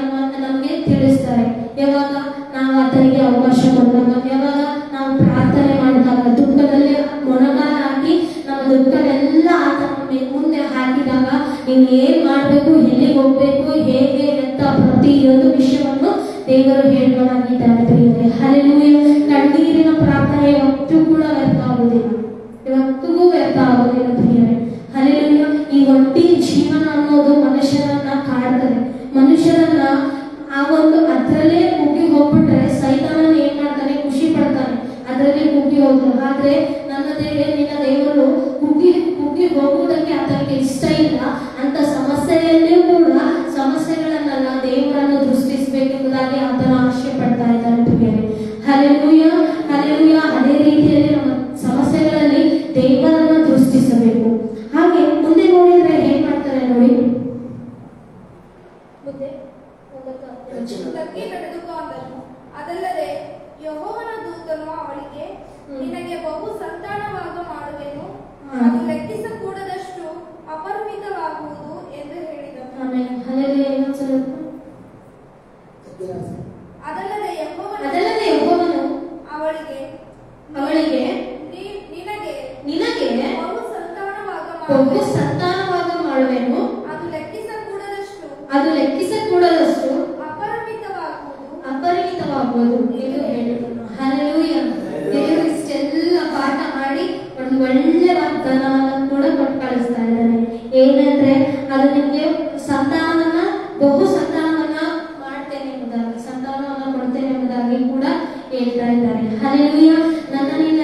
ನಮಗೆ ತಿಳಿಸ್ತಾರೆ. ಯಾವಾಗ ನಾವು ಆತನಿಗೆ ಅವಕಾಶ ಕೊಡ್ಬೇಕು, ಯಾವಾಗ ನಾವು ಪ್ರಾರ್ಥನೆ ಮಾಡಿದಾಗ, ದುಃಖದಲ್ಲಿ ಮೊಣಕಾಲ ಹಾಕಿ ನಮ್ಮ ದುಃಖನೆಲ್ಲ ಆತನ ಮುಂದೆ ಹಾಕಿದಾಗ ನೀನು ಏನ್ ಮಾಡ್ಬೇಕು, ಎಲ್ಲಿಗೆ ಹೋಗ್ಬೇಕು, ಹೇಗೆ ಅಂತ ಪ್ರತಿಯೊಂದು ವಿಷಯವನ್ನು ದೇವರು ಹೇಳುವನಾಗಿದ್ದಾನೆ. ಪ್ರಿಯರೇ, ಹಲ್ಲೆಲೂಯಾ. ಕಣ್ಣೀರಿನ ಪ್ರಾರ್ಥನೆ ಯಾವತ್ತೂ ಕೂಡ ವ್ಯರ್ಥ ಆಗುವುದಿಲ್ಲ, ಯಾವತ್ತಿಗೂ ವ್ಯರ್ಥ ಆಗುವುದಿಲ್ಲ ಪ್ರಿಯರೇ. ಹಲ್ಲೆಲೂಯಾ. ಈ ಒಂಟಿ ಜೀವನ ಅನ್ನೋದು ಮನುಷ್ಯರನ್ನ ಕಾಡ್ತದೆ. ಮನುಷ್ಯರನ್ನ ಆ ಒಂದು ಅದರಲ್ಲೇ ಕುಗ್ಗಿ ಹೋಗ್ಬಿಟ್ರೆ ಸೈತಾನನ ಏನ್ ಮಾಡ್ತಾನೆ, ಖುಷಿ ಪಡ್ತಾನೆ, ಅದರಲ್ಲಿ ಕುಗ್ಗಿ ಹೋಗ್ತಾನೆ. ಆದ್ರೆ ನನ್ನ ನಿನ್ನ ದೇವರು ಕುಗ್ಗಿ ಹೋಗುವುದಕ್ಕೆ ಆತನಿಗೆ ಇಷ್ಟ ಇಲ್ಲ. ಅಂತ ಸಮಸ್ಯೆಯಲ್ಲಿಯೂ ಕೂಡ ಸಮಸ್ಯೆಗಳನ್ನೆಲ್ಲ ದೇವರನ್ನು ದೃಷ್ಟಿಸಬೇಕೆಂಬುದಾಗಿ ಆತನ ಆಶೆ ಪಡ್ತಾ ಇದ್ದಾನೆ ಪ್ರಿಯರೇ. ಹಲ್ಲೆಲೂಯಾ. ಹಲ್ಲೆಲೂಯಾ. ಅದೇ ರೀತಿಯಲ್ಲಿ ನಮ್ಮ ಸಮಸ್ಯೆಗಳಲ್ಲಿ ದೇವರನ್ನ ದೃಷ್ಟಿಸಬೇಕು. ಹಾಗೆ ಮುಂದೆ ನೋಡಿದ್ರೆ ಏನ್ ಮಾಡ್ತಾರೆ ನೋಡಿ, ಮುಂದೆ ತಗ್ಗಿ ನಡೆದುಕೋ ಅಂದನು. ಅದಲ್ಲದೆ ಯೆಹೋವನ ದೂತನು ಅವಳಿಗೆ, ನಿನಗೆ ಬಹು ಸಂತಾನವಾಗ ಮಾಡುವೆನು, ಅದು ಲೆಕ್ಕಿಸಕೂಡದಷ್ಟು ಅಪರಿಮಿತವಾಗುವುದು ಎಂದು ಹೇಳಿದನು. ಆಮೆನ್. ಹಲ್ಲೆಲೂಯಾ. ಇನ್ನೊಂದ್ಸಲ ಅದಲ್ಲದೆ ಯೆಹೋವನು ಅವಳಿಗೆ ನಿನಗೆ ಬಹು ಸಂತಾನವಾಗ ಮಾಡುವೆನು, ಅದು ಲೆಕ್ಕಿಸಕೂಡದಷ್ಟು ಅಪರಿಮಿತವಾಗುವುದು ಎಂದು ಹೇಳಿದನು. ಹಲ್ಲೆಲೂಯಾ. ದೇವರು ಇಷ್ಟೆಲ್ಲ ಪಾಠ ಮಾಡಿ ಒಂದು ಒಳ್ಳೆ ವಾಗ್ದಾನವನ್ನು ಕೂಡ ಕೊಟ್ಟು ಕಳಿಸ್ತಾ ಇದ್ದಾನೆ. ಏನಂದ್ರೆ ಅದು ನಿಮಗೆ ಬಹು ಸಂತಾನವನ್ನ ಮಾಡ್ತೇನೆ ಎಂಬುದಾಗಿ, ಸಂತಾನವನ್ನ ಕೊಡ್ತೇನೆ ಎಂಬುದಾಗಿ ಕೂಡ ಹೇಳ್ತಾ ಇದ್ದಾರೆ. ಹಲ್ಲೆಲೂಯಾ. ನನ್ನ ನಿನ್ನ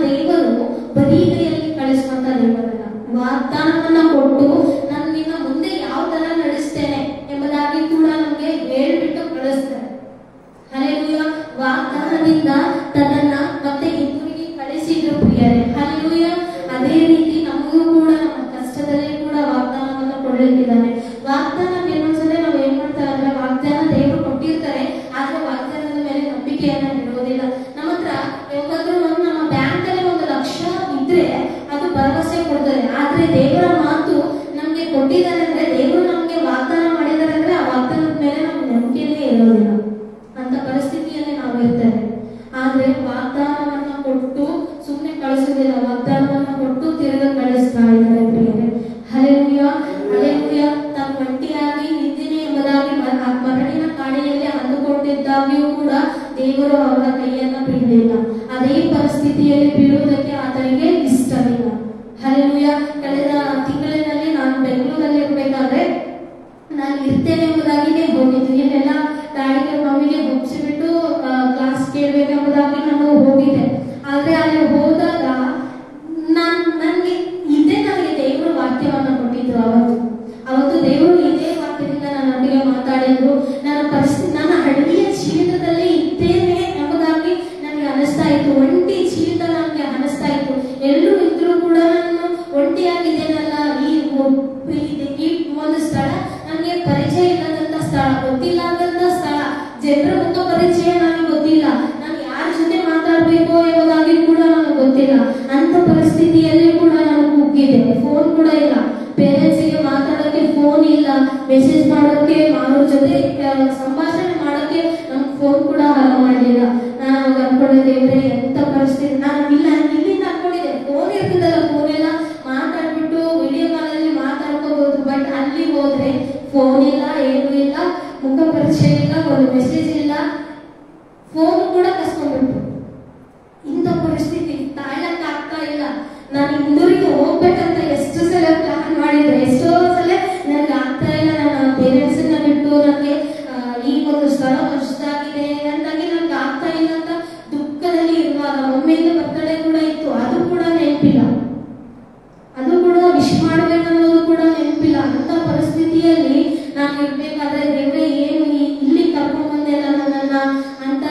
ದೇವರು ಬರೀ ಕೈಯಲ್ಲಿ ಕಳಿಸುವಂತ ದೇವರಲ್ಲ. ವಾಗ್ದಾನವನ್ನ ಕೊಟ್ಟು ನಾನು ನಿನ್ನ ಮುಂದೆ ಯಾವ ತರ ನಡೆಸ್ತೇನೆ ಎಂಬುದಾಗಿ ಕೂಡ ನಮಗೆ ಹೇಳ್ಬಿಟ್ಟು ಕಳಿಸ್ತಾರೆ. ಹಲ್ಲೆಲೂಯಾ. ವಾಗ್ದಾನದಿಂದ ತನ್ನನ್ನ ಮತ್ತೆ ಹಿಂದಿರುಗಿ ಕಳಿಸಿದ್ರು ಪ್ರಿಯರೇ. ಹಲ್ಲೆಲೂಯಾ. ಅದೇ ರೀತಿ ನಮಗೂ ಕೂಡ ನಮ್ಮ ಕಷ್ಟದಲ್ಲಿ ಕೂಡ ವಾಗ್ದಾನವನ್ನ ಕೊಡಲಿಕ್ಕಿದ್ದಾನೆ. ವಾಗ್ದಾನ ಕೆಲವೊಂದ್ಸಲ ನಾವು ಏನ್ ಮಾಡ್ತಾರೆ ಅಂದ್ರೆ, ವಾಗ್ದಾನ ದೇವರು ಕೊಟ್ಟಿರ್ತಾರೆ, ಆದ್ರೆ ವಾಗ್ದಾನದ ಮೇಲೆ ನಂಬಿಕೆಯನ್ನ ಇರೋದಿಲ್ಲ. ನಮ್ಮ ಹತ್ರ ಯಾವಾಗಾದ್ರೂ ನಮ್ಮ ಬ್ಯಾಂಕ್ ಅಲ್ಲಿ 1 ಲಕ್ಷ ಇದ್ರೆ ಅದು ಭರವಸೆ ಕೊಡ್ತಾರೆ, ಆದ್ರೆ ದೇವರ ಮಾತು ನಮ್ಗೆ ಕೊಟ್ಟಿದ್ದಾರೆ ಅಂದ್ರೆ, ದೇವರು ನಮ್ಗೆ ವಾಗ್ದಾನ ಮಾಡಿದ್ದಾರೆ ಅಂದ್ರೆ ಆ ವಾಗ್ದಾನದ ಮೇಲೆ ನಮ್ಗೆ ನಂಬಿಕೆನೇ ಇರೋದಿಲ್ಲ. ಅಂತ ಪರಿಸ್ಥಿತಿಯಲ್ಲಿ ನಾವು ಇರ್ತೇವೆ. ಆದ್ರೆ ವಾಗ್ದಾನವನ್ನ ಕೊಟ್ಟು ಸುಮ್ಮನೆ ಕಳಿಸೋದಿಲ್ಲ, ವಾಗ್ದಾನವನ್ನ ಕೊಟ್ಟು ತಿರುಗ ಕಳಿಸ್ತಾ ಇದ್ದಾರೆ ಪ್ರಿಯರೇ. ಹಲ್ಲೆಲೂಯಾ. ಹಲ್ಲೆಲೂಯಾ. ತಾನು ಒಂಟಿಯಾಗಿ ಇದ್ದೀನಿ ಎಂಬುದಾಗಿ ಮರಣಿನ ಕಾಡಿನಲ್ಲಿ ಅಂದುಕೊಂಡಿದ್ದಾಗಿಯೂ ಕೂಡ ದೇವರು ಅವರ ಕೈಯನ್ನ ಬಿಡಲಿಲ್ಲ. ಅದೇ ಪರಿಸ್ಥಿತಿಯಲ್ಲಿ ಬೀಳುವುದಕ್ಕೆ ಆತನಿಗೆ ಇಷ್ಟವಿಲ್ಲ. ಹಲ್ಲೆಲೂಯಾ. ಕಳೆದ ತಿಂಗಳಿನಲ್ಲಿ ನಾನು ಬೆಂಗಳೂರಲ್ಲಿ ಇರ್ಬೇಕಾದ್ರೆ ನಾನು ಇರ್ತೇನೆ ಎಂಬುದಾಗಿನೇ ಹೋಗಿದ್ದು. ಏನೆಲ್ಲ ಗಾಡಿಗೆ ಮಮ್ಮಿಗೆ ಮುಗಿಸಿಬಿಟ್ಟು ಕ್ಲಾಸ್ ಕೇಳಬೇಕೆಂಬುದಾಗಿ ನಾನು ಹೋಗಿದ್ದೆ. ಆದ್ರೆ ಅಲ್ಲಿ ಹೋದಾಗ ನನಗೆ ದೇವರು ವಾಕ್ಯವನ್ನ ಕೊಟ್ಟಿದ್ರು. ಅವತ್ತು ದೇವರು ಇದೇ ವಾಕ್ಯದಿಂದ ನನ್ನೊಟ್ಟಿಗೆ ಮಾತಾಡಿದ್ರು. ನನ್ನ ಹಳ್ಳಿಯ ಜೀವಿತದಲ್ಲಿ ಇದ್ದೇನೆ ಎಂಬುದಾಗಿ ನನಗೆ ಅನಿಸ್ತಾ ಇತ್ತು. ಒಂಟಿ ಜೀವಿತ ನನಗೆ ಅನಿಸ್ತಾ ಇತ್ತು. ಎಲ್ಲರೂ ಇದ್ರು ಕೂಡ ನಾನು ಒಂಟಿಯಾಗಿದ್ದೇನಲ್ಲ. ಈ ಒಂದು ಸ್ಥಳ ನನಗೆ ಪರಿಚಯ ಇಲ್ಲದಂತ ಸ್ಥಳ, ಗೊತ್ತಿಲ್ಲದಂತ ಸ್ಥಳ, ಜನರ ಮುಖ ಪರಿಚಯ ನನಗೆ ಗೊತ್ತಿಲ್ಲ, ನಾನು ಯಾರ ಜೊತೆ ಮಾತಾಡ್ಬೇಕು ಎಂಬುದಾಗಿ ಕೂಡ ನನಗೆ ಗೊತ್ತಿಲ್ಲ. ಅಂತ ಪರಿಸ್ಥಿತಿಯಲ್ಲಿ ಕೂಡ ನಾನು ಕುಗ್ಗಿದೆ. ಫೋನ್ ಕೂಡ ಇಲ್ಲ, ಪೇರೆಂಟ್ಸ್ಗೆ ಮಾತಾಡೋಕೆ ಫೋನ್ ಇಲ್ಲ, ಮೆಸೇಜ್ ಮಾಡೋಕೆ, ಅವ್ರ ಜೊತೆ ಸಂಭಾಷಣೆ ಮಾಡೋಕೆ ನಮ್ಗೆ ಫೋನ್ ಕೂಡ ಅಲೋ ಮಾಡಲಿಲ್ಲ. ನಾನು ಅನ್ಕೊಂಡಿದ್ದೆ, ಎಂತ ಪರಿಸ್ಥಿತಿ, ನಾನು ಇಲ್ಲಿಂದ ಅನ್ಕೊಂಡಿದ್ದೆ ಫೋನ್ ಇರ್ತಿದ್ದಲ್ಲ, ಫೋನ್ ಎಲ್ಲ ಮಾತಾಡ್ಬಿಟ್ಟು ವಿಡಿಯೋ ಕಾಲಲ್ಲಿ ಮಾತಾಡ್ಕೋಬಹುದು. ಬಟ್ ಅಲ್ಲಿ ಹೋದ್ರೆ ಫೋನ್ ಇಲ್ಲ, ಏನು ಇಲ್ಲ, ಮುಖ ಪರಿಚಯ ಇಲ್ಲ, ಒಂದು ಮೆಸೇಜ್ ಇಲ್ಲ, ಫೋನ್ ಕೂಡ ಕಸ್ಕೊಂಡ್ಬಿಟ್ಟು. ಇಂಥ ಪರಿಸ್ಥಿತಿ ತಾಳಕ್ಕೆ ಆಗ್ತಾ ಇಲ್ಲ. ನಾನು ಹಿಂದೂರಿಗೆ ಹೋಗ್ಬೇಕಂತ ಎಷ್ಟು ಸಲ ಪ್ಲಾನ್ ಮಾಡಿದ್ರೆ, ಎಷ್ಟೋ ಸಲ ನನಗೆ ಆಗ್ತಾ ಇಲ್ಲ. ನನ್ನ ಪೇರೆಂಟ್ಸ್ ಬಿಟ್ಟು ನನಗೆ ಈ ಒಂದು ಸ್ಥಳ ಹೊಸದಾಗಿದೆ ಅಂತಾಗಿ ನನಗೆ ಆಗ್ತಾ ಇಲ್ಲ ಅಂತ ದುಃಖದಲ್ಲಿ ಇರುವಾಗ ಒಮ್ಮೆಯಿಂದ ಬರ್ತಡೇ ಕೂಡ ಇತ್ತು, ಅದು ಕೂಡ ನೆನಪಿಲ್ಲ, ಅದು ಕೂಡ ವಿಶ್ ಮಾಡ್ಬೇಕನ್ನೋದು ಕೂಡ ನೆನಪಿಲ್ಲ. ಅಂತ ಪರಿಸ್ಥಿತಿಯಲ್ಲಿ ನಾನು ಇರ್ಬೇಕಾದ್ರೆ ದೇವ್ರೆ ಏನು ಇಲ್ಲಿ ಕರ್ಕೊಂಡ್ ಬಂದೆಲ್ಲ ನನ್ನನ್ನ ಅಂತ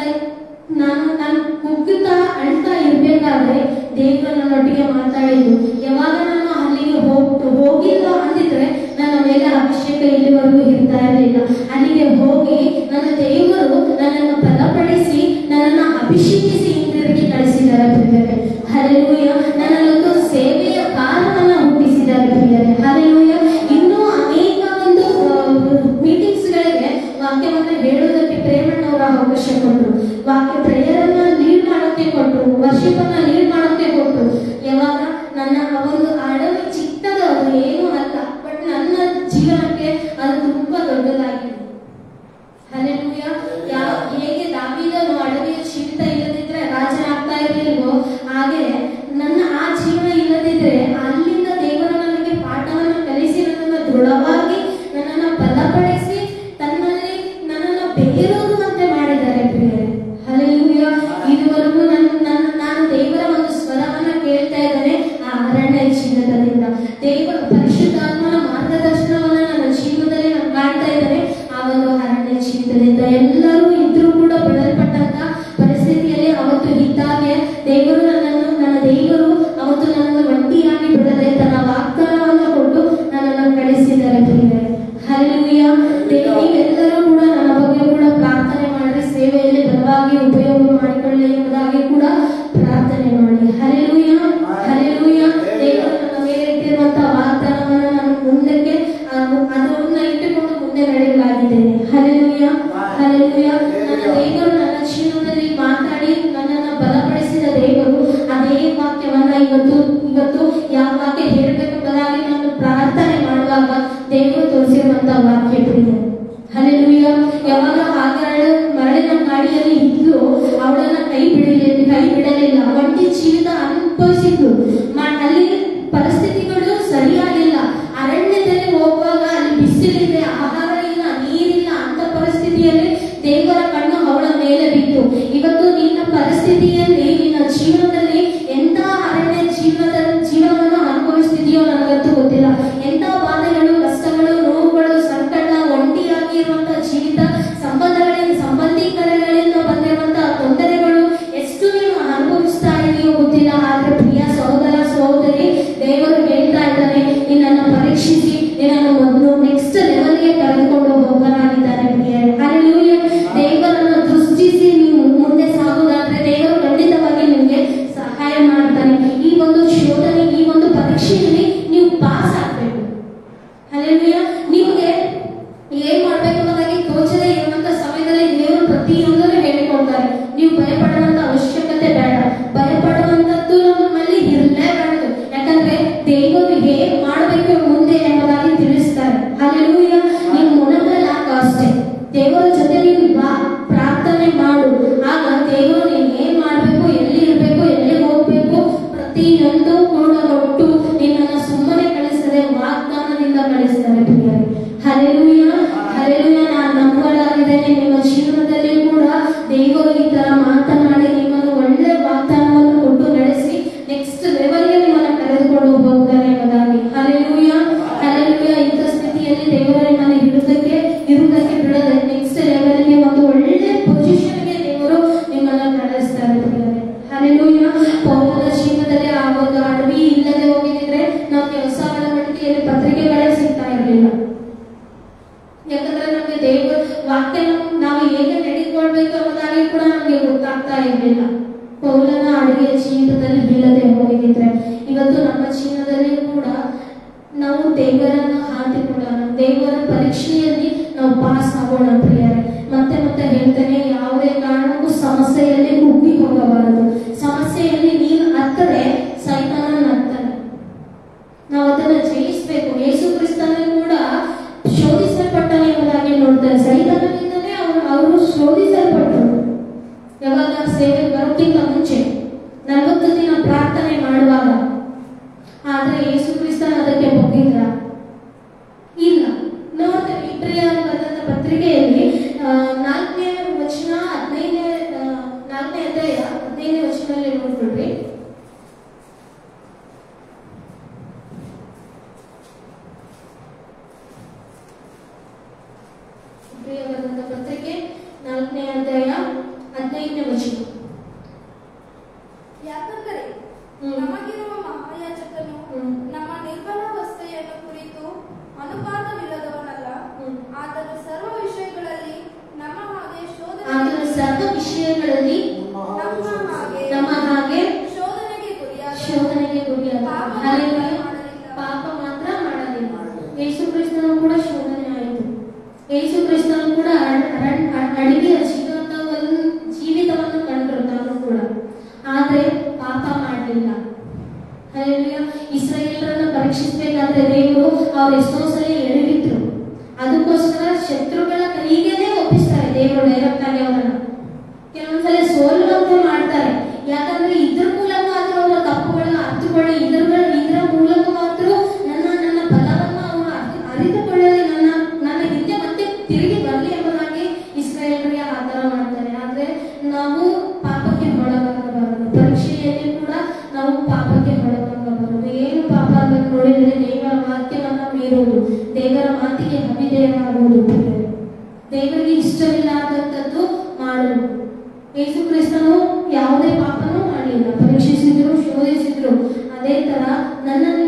ನಾನು ಕುಗ್ಗುತ್ತಾ ಅಳ್ತಾ ಇರ್ಬೇಕಾದ್ರೆ ದೇವರು ನನ್ನೊಟ್ಟಿಗೆ ಮಾತಾಡಿದ್ದು. ಯಾವಾಗ ನಾನು ಅಲ್ಲಿಗೆ ಹೋಗಿಲ್ಲ ಅಂದಿದ್ರೆ ನನ್ನ ಮೇಲೆ ಅಭಿಷೇಕ ಇಲ್ಲಿವರೆಗೂ ಇರ್ತಾ ಇರಲಿಲ್ಲ. ಅಲ್ಲಿಗೆ ಹೋಗಿ ನನ್ನ ದೇವರು ನನ್ನನ್ನು ಬಲಪಡಿಸಿ ನನ್ನನ್ನು ಅಭಿಷೇಕಿಸಿ ಹಿಂದಿರುಗಿ ಕಳಿಸಿದ್ದಾರೆ ಪ್ರಿಯರೇ. ಹಲ್ಲೆಲೂಯಾ. ನನ್ನಲ್ಲೊಂದು ಸೇವೆಯ ಕಾರಣವನ್ನ ಹುಟ್ಟಿಸಿದ್ದಾರೆ ಪ್ರಿಯರೇ. ಹಲ್ಲೆಲೂಯಾ. ಇನ್ನೂ ಅನೇಕ ಒಂದು ಮೀಟಿಂಗ್ಸ್ ಗಳಿಗೆ ವಾಕ್ಯವನ್ನ ಹೇಳುವುದಕ್ಕೆ ಪ್ರೇಮಣ್ಣವರ ಅವಕಾಶ ಕೊಟ್ಟರು, ವಾಕ್ಯ ಪ್ರೇಯರನ್ನ ಲೀಡ್ ಮಾಡೋಕೆ ಕೊಟ್ಟರು, ವರ್ಷಿಪ್ ಅನ್ನ ಲೀಡ್ ಮಾಡೋಕೆ ಕೊಟ್ಟರು. ಯಾವಾಗ ನನ್ನ ಒಂದು ಅಡವಿ ಚಿಕ್ಕದ, ಅದು ಏನೂ ಅಲ್ಲ, ಬಟ್ ನನ್ನ ಜೀವನಕ್ಕೆ ಅದು ತುಂಬಾ ದೊಡ್ಡದಾಗಿದೆ. ಹಲ್ಲೆಲೂಯಾ. ಹೇಗೆ ದಾವೀದನು ಅಡವಿಯ ಜೀವಿತ ಇಲ್ಲದಿದ್ರೆ ರಾಜನಾಗ್ತಾ ಇರಲಿಲ್ವೋ, ಹಾಗೆ ನನ್ನ ಆ ಜೀವನ ಇಲ್ಲದಿದ್ರೆ ಅಲ್ಲಿಂದ ದೇವರು ನನಗೆ ಪಾಠವನ್ನು ಕಲಿಸಿ ನನ್ನನ್ನು ದೃಢವಾಗಿ ನನ್ನನ್ನು ಬಲಪಡಿಸಿ ತನ್ನಲ್ಲಿ ನನ್ನನ್ನು ಬೇರುವಂತೆ ಮಾಡಿದ್ದಾರೆ ಪ್ರಿಯರೇ. ಹಲ್ಲೆಲೂಯಾ. ಇದುವರೆಗೂ ನಾನು ದೇವರ ಒಂದು ಸ್ವರವನ್ನ ಕೇಳ್ತಾ ಇದ್ದೇನೆ ಆ ಅರಣ್ಯ ಜೀವನದಿಂದ. ದೇವರ ಪರಿಶುದ್ಧಾತ್ಮನ ಮಾರ್ಗದರ್ಶನವನ್ನ ನನ್ನ ಜೀವನದಲ್ಲಿ ನಾನು ಕಾಣ್ತಾ ಇದ್ದೇನೆ ಆ ಒಂದು ಅರಣ್ಯ ಜೀವಿತದಿಂದ. ಎಲ್ಲರೂ ಇದ್ರೂ ಕೂಡ ಬಿಡಲ್ಪಟ್ಟಂತ ಪರಿಸ್ಥಿತಿಯಲ್ಲಿ ಅವತ್ತು ಇದ್ದಾಗೆ ದೇವರು ನನ್ನ ದೇವರು ಅವತ್ತು ನನ್ನನ್ನು ಒಂಟಿಯಾಗಿ ಬಿಡದೆ ತನ್ನ ವಾಗ್ದಾನವನ್ನು ಕೊಟ್ಟು ನನ್ನನ್ನು ಕಳಿಸಿದ್ದಾರೆ ಪ್ರಿಯರೇ. ಹಲ್ಲೆಲೂಯಾ. ನೀವೆಲ್ಲರೂ ಕೂಡ ನನ್ನ ಬಗ್ಗೆ ಕೂಡ ಪ್ರಾರ್ಥನೆ ಮಾಡ್ರಿ, ಸೇವೆ ಹಲ್ಲೆಲೂಯ. ನನ್ನ ದೇವರು ನನ್ನ ಜೀವನದಲ್ಲಿ ಮಾತಾಡಿ ನನ್ನನ್ನು ಬಲಪಡಿಸಿದ ದೇವರು ಅದೇ ವಾಕ್ಯವನ್ನ ಇವತ್ತು ಯಾವ ವಾಕ್ಯ ಹೇಳಬೇಕೆಂಬುದಾಗಿ ನಾನು ಪ್ರಾರ್ಥನೆ ಮಾಡುವಾಗ ದೇವರು ತೋರಿಸಿರುವಂತ ವಾಕ್ಯ ಪ್ರಿಯ. ಹಲ್ಲೆಲೂಯ. ಯಾವಾಗ ಹಾಗರಳು ಮರಳಿನ ಗಾಡಿಯಲ್ಲಿ ಇದ್ಲು, ಅವಳನ್ನ ಕೈ ಬಿಡಲಿಲ್ಲ. ಒಂಟಿ ಜೀವಿತ ಅನುಭವಿಸಿದ್ಲು. ಅಲ್ಲಿ ಪರಿಸ್ಥಿತಿಗಳು ಸರಿಯಾಗಿಲ್ಲ. ಅರಣ್ಯದಲ್ಲಿ ಹೋಗುವಾಗ ಅಲ್ಲಿ ಬಿಸಿಲಿದೆ, ಆಹಾರ ಇಲ್ಲ, ನೀರಿಲ್ಲ. ಅಂತ ಪರಿಸ್ಥಿತಿಯಲ್ಲಿ ದೇವರ ಕಣ್ಣು ಅವಳ ಮೇಲೆ ಬಿತ್ತು. ಇವತ್ತು ನಿನ್ನ ಪರಿಸ್ಥಿತಿಯಲ್ಲಿ ನಿನ್ನ ಜೀವನದಲ್ಲಿ ಎಂತ ಅರಣ್ಯ ಜೀವನವನ್ನು ಅನುಭವಿಸ್ತಿದೆಯೋ ನನಗಂತೂ ಗೊತ್ತಿಲ್ಲ. ಎಂತ ಬಾಧೆಗಳು, ಕಷ್ಟಗಳು, ನೋವುಗಳು, ಸಂಕಟ, ಒಂಟಿಯಾಗಿರುವಂತಹ ಜೀವಿತ, ಸಂಬಂಧಿಕರಗಳಿಂದ ಬಂದಿರುವಂತಹ ತೊಂದರೆಗಳು ಎಷ್ಟು ನೀನು ಅನುಭವಿಸ್ತಾ ಇದೆಯೋ ಗೊತ್ತಿಲ್ಲ. ಆದ್ರೆ ಪ್ರಿಯ ಸಹೋದರ ಸಹೋದರಿ, ದೇವರು ಹೇಳ್ತಾ ಇದ್ದಾನೆ, ನಿನ್ನನ್ನು ಪರೀಕ್ಷಿಸಿ ನಿನ್ನನ್ನು ಒಂದು ನೆಕ್ಸ್ಟ್ ಲೆವೆಲ್ಗೆ ಕರೆದುಕೊಂಡು ಹೋಗಲಾಗಿದ್ದಾನೆ ಪ್ರಿಯ. ಹಲ್ಲೆಲೂಯ. ದೇವರನ್ನು ದೃಷ್ಟಿಸಿ ನೀವು ಮುಂದೆ ಸಾಗುವುದಾದ್ರೆ ದೇವರು ಖಂಡಿತವಾಗಿ ನಿಮಗೆ ಸಹಾಯ ಮಾಡ್ತಾನೆ. ಈ ಒಂದು ಶೋಧನೆ, ಈ ಒಂದು ಪರೀಕ್ಷೆಯಲ್ಲಿ ನೀವು ಪಾಸ್ ಆಗ್ಬೇಕು. ಹಲ್ಲೆಲೂಯ. ನಿಮಗೆ ಏನ್ ಮಾಡ್ಬೇಕು ಅನ್ನೋದಾಗಿ ತೋಚದೆ ಇರುವಂತ ಸಮಯದಲ್ಲಿ ದೇವರು ಪ್ರತಿಯೊಂದನ್ನು ಹೇಳಿಕೊಡ್ತಾರೆ. ನೀವು ಭಯಪಡುವಂತ ಅವಶ್ಯಕತೆ ಬೇಡ. ಭಯಪಡುವಂತದ್ದು ನಮ್ಮಲ್ಲಿ ಇರಲೇಬಾರದು. ಯಾಕಂದ್ರೆ ದೇವರು ಹೇಗೆ ಮಾಡಬೇಕು ಮುಂದೆ ಎಂಬುದಾಗಿ ತಿಳಿಸ್ತಾರೆ. ಹಲ್ಲೆಲೂಯ. ನೀವು ಮುನಗಲಾಗ ಅಷ್ಟೇ ದೇವರ ಜೊತೆ ನೀನು ಪ್ರಾರ್ಥನೆ ಮಾಡು. ಆಗ ದೇವರು ನೀನು ಏನ್ ಮಾಡ್ಬೇಕು, ಎಲ್ಲಿ ಇರ್ಬೇಕು, ಎಲ್ಲಿ ಹೋಗ್ಬೇಕು, ಪ್ರತಿಯೊಂದು ಕೂಡ ಕೊಟ್ಟು ನಿನ್ನನ್ನು ಸುಮ್ಮನೆ ಕಳಿಸದೆ ವಾಗ್ದಾನದಿಂದ ಕಳಿಸ್ತಾರೆ ಪ್ರಿಯರೇ. ಹಲ್ಲೆಲೂಯ. ಹಲ್ಲೆಲೂಯ. ನಾನು ನಂಬಲಾಗಿದ್ದೇನೆ ನಿಮ್ಮ ಜೀವನದಲ್ಲಿ ಕೂಡ ದೇವರು ಈ ತರ ಮಾತನಾಡಿ ನಿಮ್ಮನ್ನು ಒಳ್ಳೆ ವಾಗ್ದಾನವನ್ನು ಕೊಟ್ಟು ನಡೆಸಿ ನೆಕ್ಸ್ಟ್ ಲೆವೆಲ್ಗೆ ನಿಮ್ಮನ್ನು ಕರೆದುಕೊಂಡು ಹೋಗ್ತಾರೆ ಎಂಬುದಾಗಿ. ಹಲ್ಲೆಲೂಯ. ಹಲ್ಲೆಲೂಯ. ಇಂಥ ಸ್ಥಿತಿಯಲ್ಲಿ ದೇವರ ನಿಮ್ಮನ್ನು ಇರುವುದಕ್ಕೆ ಬಿಡದೆ ನೆಕ್ಸ್ಟ್ ಲೆವೆಲ್ಗೆ ಒಂದು ಒಳ್ಳೆ ಪೊಸಿಷನ್ಗೆ ದೇವರು ನಿಮ್ಮನ್ನು ನಡೆಸ್ತಾರೆ ಪ್ರಿಯರೇ. ಹಲ್ಲೆಲೂಯ. ಪೌಲನ ಜೀವನದಲ್ಲಿ ಆ ಒಂದು ಅಡವಿ ಇಲ್ಲದೆ ಹೋಗಿದ್ರೆ ನಾವು ಕೆಲಸ ಮಟ್ಟಿಗೆಯಲ್ಲಿ ಪತ್ರಿಕೆಗಳೇ ಸಿಗ್ತಾ ಇರಲಿಲ್ಲ. ಯಾಕಂದ್ರೆ ನಮಗೆ ದೇವರ ವಾಕ್ಯ ನಾವು ಹೇಗೆ ನಡೆದುಕೊಳ್ಬೇಕು ಅನ್ನೋದಾಗಿ ಕೂಡ ನಮಗೆ ಗೊತ್ತಾಗ್ತಾ ಇರಲಿಲ್ಲ. ಪೌಲನ ಅಡುಗೆಯ ಜೀವಿತದಲ್ಲಿ ಬೀಳದೆ ಹೋಗಿದ್ರೆ ಇವತ್ತು ನಮ್ಮ ಜೀವನದಲ್ಲಿ ಕೂಡ ನಾವು ದೇವರನ್ನು ಹಾಕಿಕೊಳ್ಳೋಣ. ದೇವರ ಪರೀಕ್ಷೆಯಲ್ಲಿ ನಾವು ಪಾಸ್ ಆಗೋಣ ಪ್ರಿಯರೇ. ಮತ್ತೆ ಮತ್ತೆ ಹೇಳ್ತೇನೆ, ಯಾವುದೇ ಕಾರಣಕ್ಕೂ ಸಮಸ್ಯೆಯಲ್ಲಿ ಕುಗ್ಗಿ ಹೋಗಬಾರದು. ಸಮಸ್ಯೆಯಲ್ಲಿ ನೀನು ಹತ್ತದೆ ಸೈತಾನ ಹತ್ತಾನೆ. ನಾವು ಅದನ್ನು ಜಯಿಸಬೇಕು. ಯೇಸು ಕ್ರಿಸ್ತನು ಕೂಡ ಶೋಧಿಸಲ್ಪಟ್ಟನು ಎಂಬುದಾಗಿ ನೋಡ್ತಾರೆ. ಸೈತಾನನಿಂದಲೇ ಅವರು ಶೋಧಿಸಲ್ಪಟ್ಟರು. ಯಾವಾಗ ಸೇವೆ ಬರೋಕ್ಕಿಂತ ಮುಂಚೆ 40 ದಿನ ಪ್ರಾರ್ಥನೆ ಮಾಡುವಾಗ. ಆದ್ರೆ ಯೇಸು ಕ್ರಿಸ್ತನ ಅದಕ್ಕೆ ಒಪ್ಪಿದ್ರ? ಇಲ್ಲ. ನೋಡ್ತೇವೆ ಇಬ್ರಿಯರ ಬರೆದ ಪತ್ರಿಕೆಯಲ್ಲಿ 4ನೇ ವಚನ 4ನೇ ಅಧ್ಯಾಯ 15ನೇ ವಚನದಲ್ಲಿ ನೋಡ್ಕೊಳ್ರಿ. ಇಬ್ರಿಯರ ಪತ್ರಿಕೆ 4ನೇ ಅಧ್ಯಾಯ 15ನೇ ವಚನ. ಯಾಕಂದರೆ ನಮಗಿರುವ ಮಹಾಯಾಜಕನು ನಮ್ಮ ನಿರ್ಬಲಾವಸ್ಥೆಯನ್ನು ಕುರಿತು ಅನುಪಾತವಿಲ್ಲದವನಲ್ಲ. ಆತನು ಸರ್ವ ವಿಷಯಗಳಲ್ಲಿ ನಮ್ಮ ಹಾಗೆ ನಮ್ಮ ಹಾಗೆ ಶೋಧನೆಗೆ ಗುರಿಯಾದ ಪಾಪ ಮಾತ್ರ ಮಾಡಲಿಲ್ಲ. ಯೇಸು ಕ್ರಿಸ್ತನು ಕೂಡ ಶೋಧನೆ ಆಯಿತು. ಯೇಸು ಕ್ರಿಸ್ತನು ಕೂಡ ಅಡಿಗೆಯ ಜೀವಿತವನ್ನು ಕಂಡರು ತಾನು ಕೂಡ. ಆದ್ರೆ ಪಾಪ ಮಾಡಲಿಲ್ಲ. ಹಲ್ಲೆಲೂಯ. ಇಸ್ರಾಯೇಲರನ್ನು ಪರೀಕ್ಷಿಸಬೇಕಾದ್ರೆ ದೇವರು ಅವ್ರು ಎಷ್ಟೋ ಸಲ ಎಳೆಬಿಟ್ರು. ಅದಕ್ಕೋಸ್ಕರ ಶತ್ರುಗಳ ಕೈಗೇನೆ ಒಪ್ಪಿಸ್ತಾರೆ ದೇವರು ಡೈರೆಕ್ಟ್ ಆಗಿ ಅವರನ್ನ. ಕೆಲವೊಂದ್ಸಲ ಸೋಲುವಂತೆ ಮಾಡ್ತಾರೆ. ಯಾಕಂದ್ರೆ ಇದ್ರ ಮೂಲಕವಾದ್ರೂ ಅವರ ತಪ್ಪುಗಳನ್ನ ಅರ್ಥಕೊಳ್ಳಿ, ಇದರ ಮೂಲಕವಾದ್ರೂ ನನ್ನ ಬಲವನ್ನ ಅವರು ಅರಿತುಕೊಳ್ಳಲಿ, ನನ್ನ ಹಿಂದೆ ಮತ್ತೆ ತಿರುಗಿ ಬರಲಿ ಎಂಬುದಾಗಿ ಇಸ್ರಾಯೇಲರಿಗೆ ಆ ತರ ಮಾಡ್ತಾರೆ. ಆದ್ರೆ ನಾವು ಪಾಪಕ್ಕೆ ಒಳಗಾಗಬಾರದು. ಪರೀಕ್ಷೆಯಲ್ಲಿ ಕೂಡ ನಾವು ಪಾಪಕ್ಕೆ ಒಳಗಾಗಬಾರದು. ಏನು ಪಾಪ ಅಂತ ನೋಡಿದ್ರೆ ದೇವರ ವಾಕ್ಯವನ್ನ ಮೀರುವುದು, ದೇವರ ಮಾತಿಗೆ ಅವಿಧೇಯರಾಗುವುದು, ದೇವರಿಗೆ ಇಷ್ಟವಿಲ್ಲದಂಥದ್ದು ಮಾಡುವುದು. ಯೇಸು ಕ್ರಿಸ್ತನು ಯಾವುದೇ ಪಾಪನೂ ಮಾಡಲಿಲ್ಲ. ಪರೀಕ್ಷಿಸಿದ್ರು, ಶೋಧಿಸಿದ್ರು. ಅದೇ ತರ ನನ್ನನ್ನು